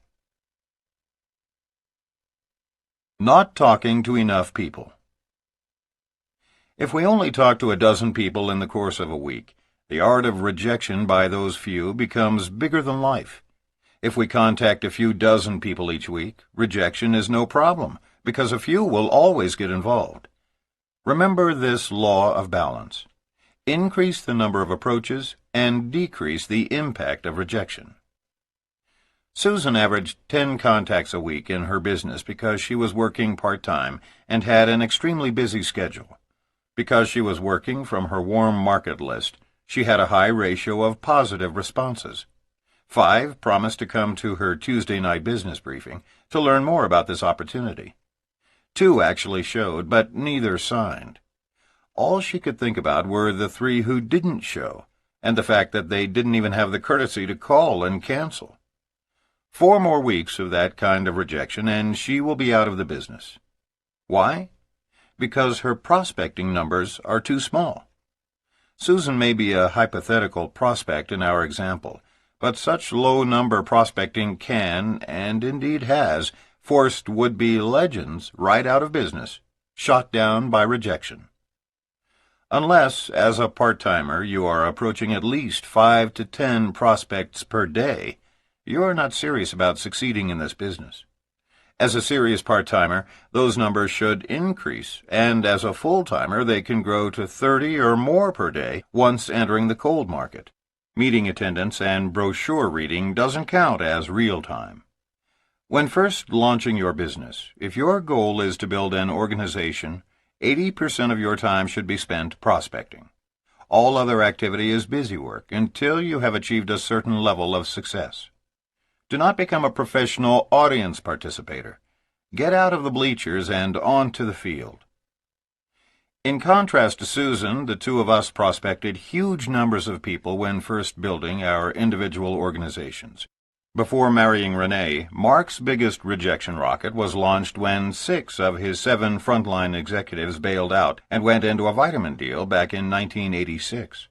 Not talking to enough people. If we only talk to a dozen people in the course of a week, the art of rejection by those few becomes bigger than life. If we contact a few dozen people each week, rejection is no problem, because a few will always get involved. Remember this law of balance. Increase the number of approaches and decrease the impact of rejection. Susan averaged 10 contacts a week in her business because she was working part-time and had an extremely busy schedule. Because she was working from her warm market list, she had a high ratio of positive responses. 5 promised to come to her Tuesday night business briefing to learn more about this opportunity. 2 actually showed, but neither signed. All she could think about were the 3 who didn't show, and the fact that they didn't even have the courtesy to call and cancel. 4 more weeks of that kind of rejection, and she will be out of the business. Why? Because her prospecting numbers are too small. Susan may be a hypothetical prospect in our example, but such low-number prospecting can, and indeed has, forced would-be legends right out of business, shot down by rejection. Unless, as a part-timer, you are approaching at least 5 to 10 prospects per day, you are not serious about succeeding in this business. As a serious part-timer, those numbers should increase, and as a full-timer, they can grow to 30 or more per day once entering the cold market. Meeting attendance and brochure reading doesn't count as real-time. When first launching your business, if your goal is to build an organization, 80% of your time should be spent prospecting. All other activity is busy work until you have achieved a certain level of success. Do not become a professional audience participator. Get out of the bleachers and onto the field. In contrast to Susan, the 2 of us prospected huge numbers of people when first building our individual organizations. Before marrying Renee, Mark's biggest rejection rocket was launched when 6 of his 7 frontline executives bailed out and went into a vitamin deal back in 1986.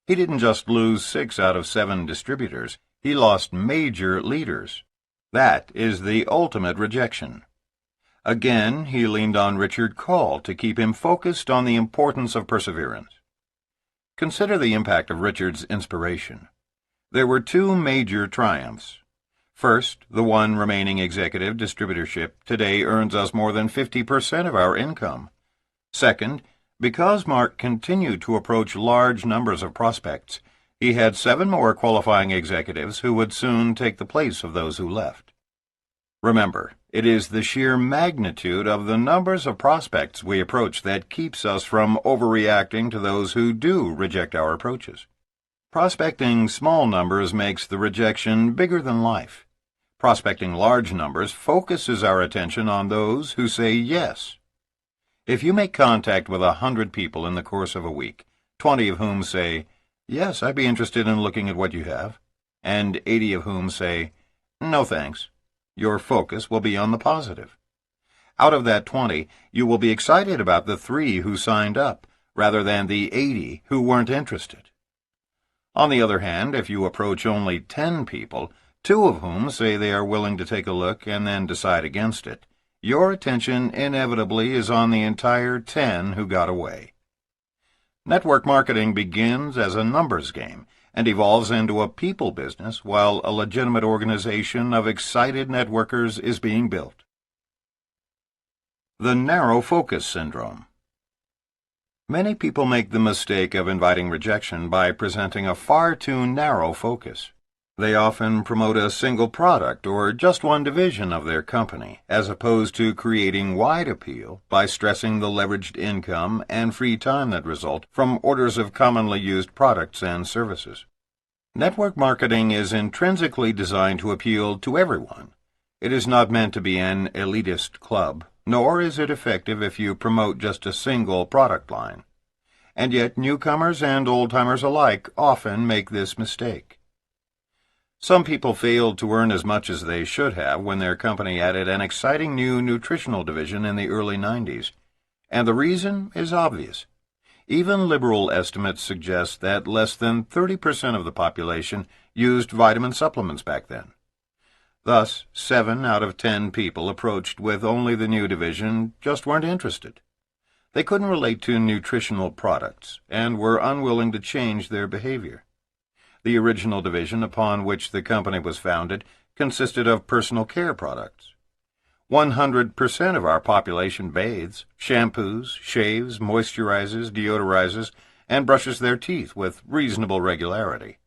He didn't just lose 6 out of 7 distributors, he lost major leaders. That is the ultimate rejection. Again, he leaned on Richard Call to keep him focused on the importance of perseverance. Consider the impact of Richard's inspiration. There were 2 major triumphs. First, the one remaining executive distributorship today earns us more than 50% of our income. Second, because Mark continued to approach large numbers of prospects, he had 7 more qualifying executives who would soon take the place of those who left. Remember, it is the sheer magnitude of the numbers of prospects we approach that keeps us from overreacting to those who do reject our approaches. Prospecting small numbers makes the rejection bigger than life. Prospecting large numbers focuses our attention on those who say yes. If you make contact with 100 people in the course of a week, 20 of whom say, "Yes, I'd be interested in looking at what you have," and 80 of whom say, "No thanks," your focus will be on the positive. Out of that 20, you will be excited about the 3 who signed up, rather than the 80 who weren't interested. On the other hand, if you approach only 10 people, 2 of whom say they are willing to take a look and then decide against it, your attention inevitably is on the entire 10 who got away. Network marketing begins as a numbers game and evolves into a people business while a legitimate organization of excited networkers is being built. The narrow focus syndrome. Many people make the mistake of inviting rejection by presenting a far too narrow focus. They often promote a single product or just one division of their company, as opposed to creating wide appeal by stressing the leveraged income and free time that result from orders of commonly used products and services. Network marketing is intrinsically designed to appeal to everyone. It is not meant to be an elitist club, nor is it effective if you promote just a single product line. And yet newcomers and old-timers alike often make this mistake. Some people failed to earn as much as they should have when their company added an exciting new nutritional division in the early 90s, and the reason is obvious. Even liberal estimates suggest that less than 30% of the population used vitamin supplements back then. Thus, 7 out of 10 people approached with only the new division just weren't interested. They couldn't relate to nutritional products and were unwilling to change their behavior. The original division upon which the company was founded consisted of personal care products. 100% of our population bathes, shampoos, shaves, moisturizes, deodorizes, and brushes their teeth with reasonable regularity.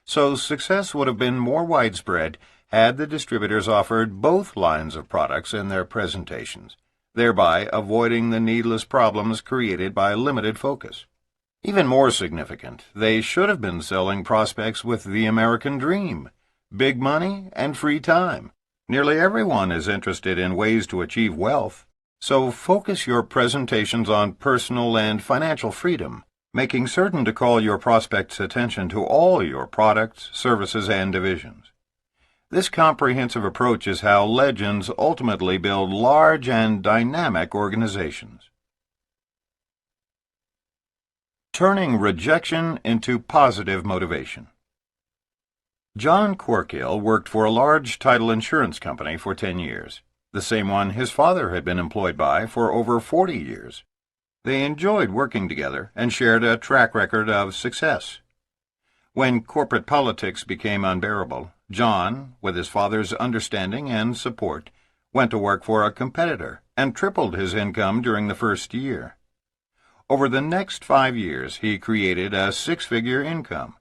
So success would have been more widespread had the distributors offered both lines of products in their presentations, thereby avoiding the needless problems created by limited focus. Even more significant, they should have been selling prospects with the American dream, big money and free time. Nearly everyone is interested in ways to achieve wealth, so focus your presentations on personal and financial freedom, making certain to call your prospects' attention to all your products, services, and divisions. This comprehensive approach is how legends ultimately build large and dynamic organizations. Turning rejection into positive motivation. John Corkill worked for a large title insurance company for 10 years, the same one his father had been employed by for over 40 years. They enjoyed working together and shared a track record of success. When corporate politics became unbearable, John, with his father's understanding and support, went to work for a competitor and tripled his income during the first year. Over the next 5 years, he created a 6-figure income.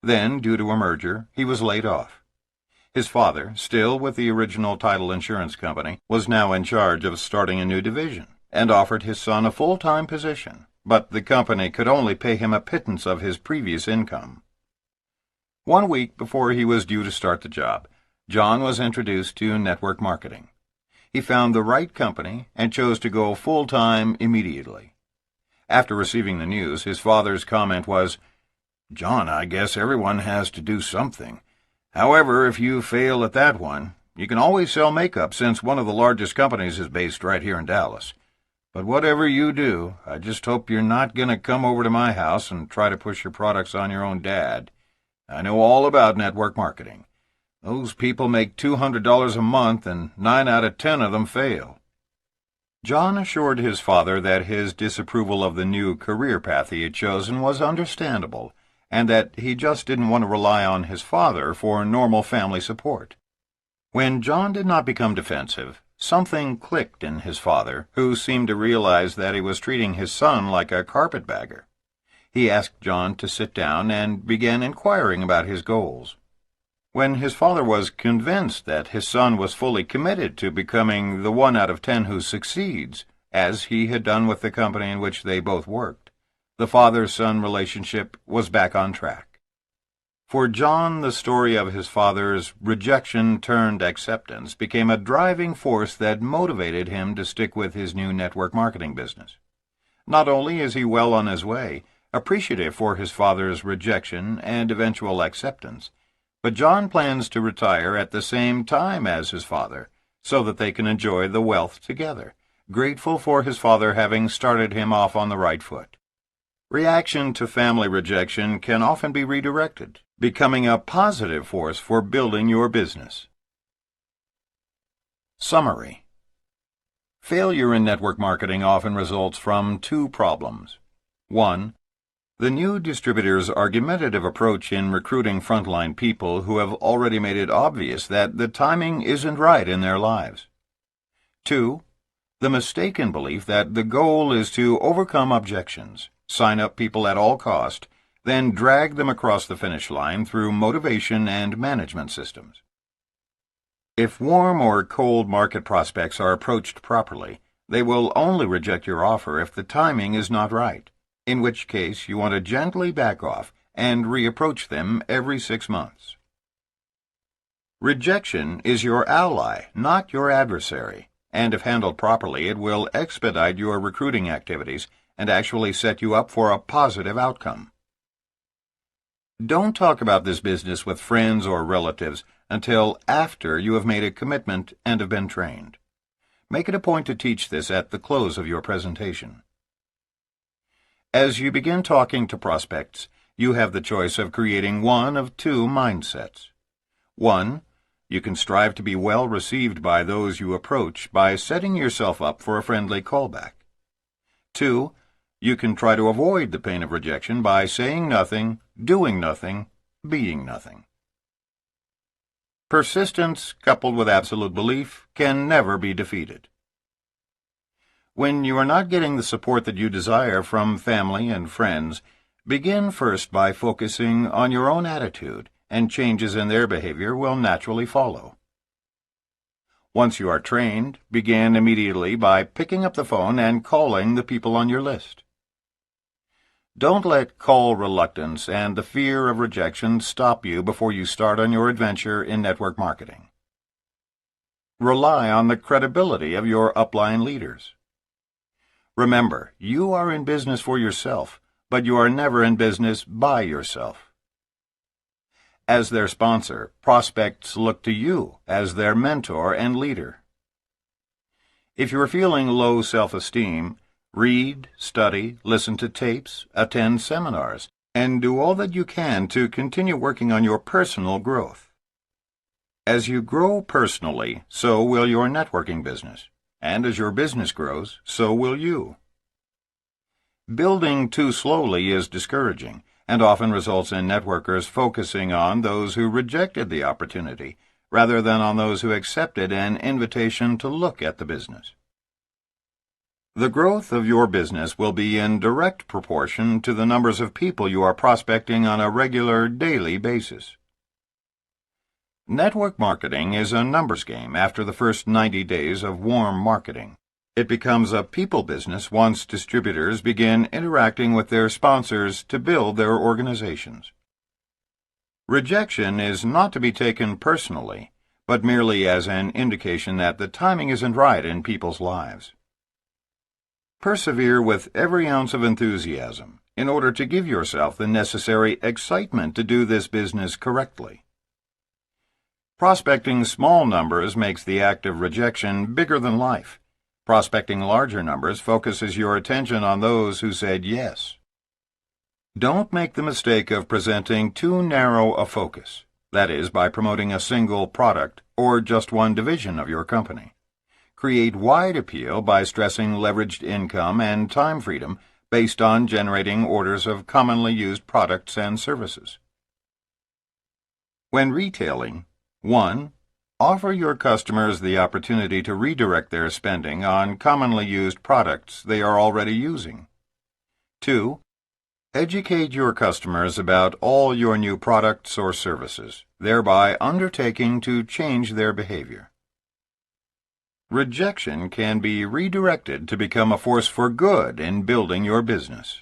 Then, due to a merger, he was laid off. His father, still with the original title insurance company, was now in charge of starting a new division and offered his son a full-time position, but the company could only pay him a pittance of his previous income. 1 week before he was due to start the job, John was introduced to network marketing. He found the right company and chose to go full-time immediately. After receiving the news, his father's comment was, "John, I guess everyone has to do something. However, if you fail at that one, you can always sell makeup since one of the largest companies is based right here in Dallas. But whatever you do, I just hope you're not going to come over to my house and try to push your products on your own dad. I know all about network marketing. Those people make $200 a month, and 9 out of 10 of them fail. John assured his father that his disapproval of the new career path he had chosen was understandable, and that he just didn't want to rely on his father for normal family support. When John did not become defensive, something clicked in his father, who seemed to realize that he was treating his son like a carpetbagger. He asked John to sit down and began inquiring about his goals. When his father was convinced that his son was fully committed to becoming the 1 out of 10 who succeeds, as he had done with the company in which they both worked, the father-son relationship was back on track. For John, the story of his father's rejection-turned-acceptance became a driving force that motivated him to stick with his new network marketing business. Not only is he well on his way, appreciative for his father's rejection and eventual acceptance, but John plans to retire at the same time as his father, so that they can enjoy the wealth together, grateful for his father having started him off on the right foot. Reaction to family rejection can often be redirected, becoming a positive force for building your business. Summary. Failure in network marketing often results from 2 problems. 1. The new distributor's argumentative approach in recruiting frontline people who have already made it obvious that the timing isn't right in their lives. 2. The mistaken belief that the goal is to overcome objections, sign up people at all cost, then drag them across the finish line through motivation and management systems. If warm or cold market prospects are approached properly, they will only reject your offer if the timing is not right, in which case you want to gently back off and reapproach them every 6 months. Rejection is your ally, not your adversary, and if handled properly, it will expedite your recruiting activities and actually set you up for a positive outcome. Don't talk about this business with friends or relatives until after you have made a commitment and have been trained. Make it a point to teach this at the close of your presentation. As you begin talking to prospects, you have the choice of creating one of 2 mindsets. 1. You can strive to be well received by those you approach by setting yourself up for a friendly callback. 2. You can try to avoid the pain of rejection by saying nothing, doing nothing, being nothing. Persistence, coupled with absolute belief, can never be defeated. When you are not getting the support that you desire from family and friends, begin first by focusing on your own attitude, and changes in their behavior will naturally follow. Once you are trained, begin immediately by picking up the phone and calling the people on your list. Don't let call reluctance and the fear of rejection stop you before you start on your adventure in network marketing. Rely on the credibility of your upline leaders. Remember, you are in business for yourself, but you are never in business by yourself. As their sponsor, prospects look to you as their mentor and leader. If you are feeling low self-esteem, read, study, listen to tapes, attend seminars, and do all that you can to continue working on your personal growth. As you grow personally, so will your networking business. And as your business grows, so will you. Building too slowly is discouraging, and often results in networkers focusing on those who rejected the opportunity, rather than on those who accepted an invitation to look at the business. The growth of your business will be in direct proportion to the numbers of people you are prospecting on a regular, daily basis. Network marketing is a numbers game after the first 90 days of warm marketing. It becomes a people business once distributors begin interacting with their sponsors to build their organizations. Rejection is not to be taken personally, but merely as an indication that the timing isn't right in people's lives. Persevere with every ounce of enthusiasm in order to give yourself the necessary excitement to do this business correctly. Prospecting small numbers makes the act of rejection bigger than life. Prospecting larger numbers focuses your attention on those who said yes. Don't make the mistake of presenting too narrow a focus, that is, by promoting a single product or just one division of your company. Create wide appeal by stressing leveraged income and time freedom based on generating orders of commonly used products and services. When retailing, 1. Offer your customers the opportunity to redirect their spending on commonly used products they are already using. 2. Educate your customers about all your new products or services, thereby undertaking to change their behavior. Rejection can be redirected to become a force for good in building your business.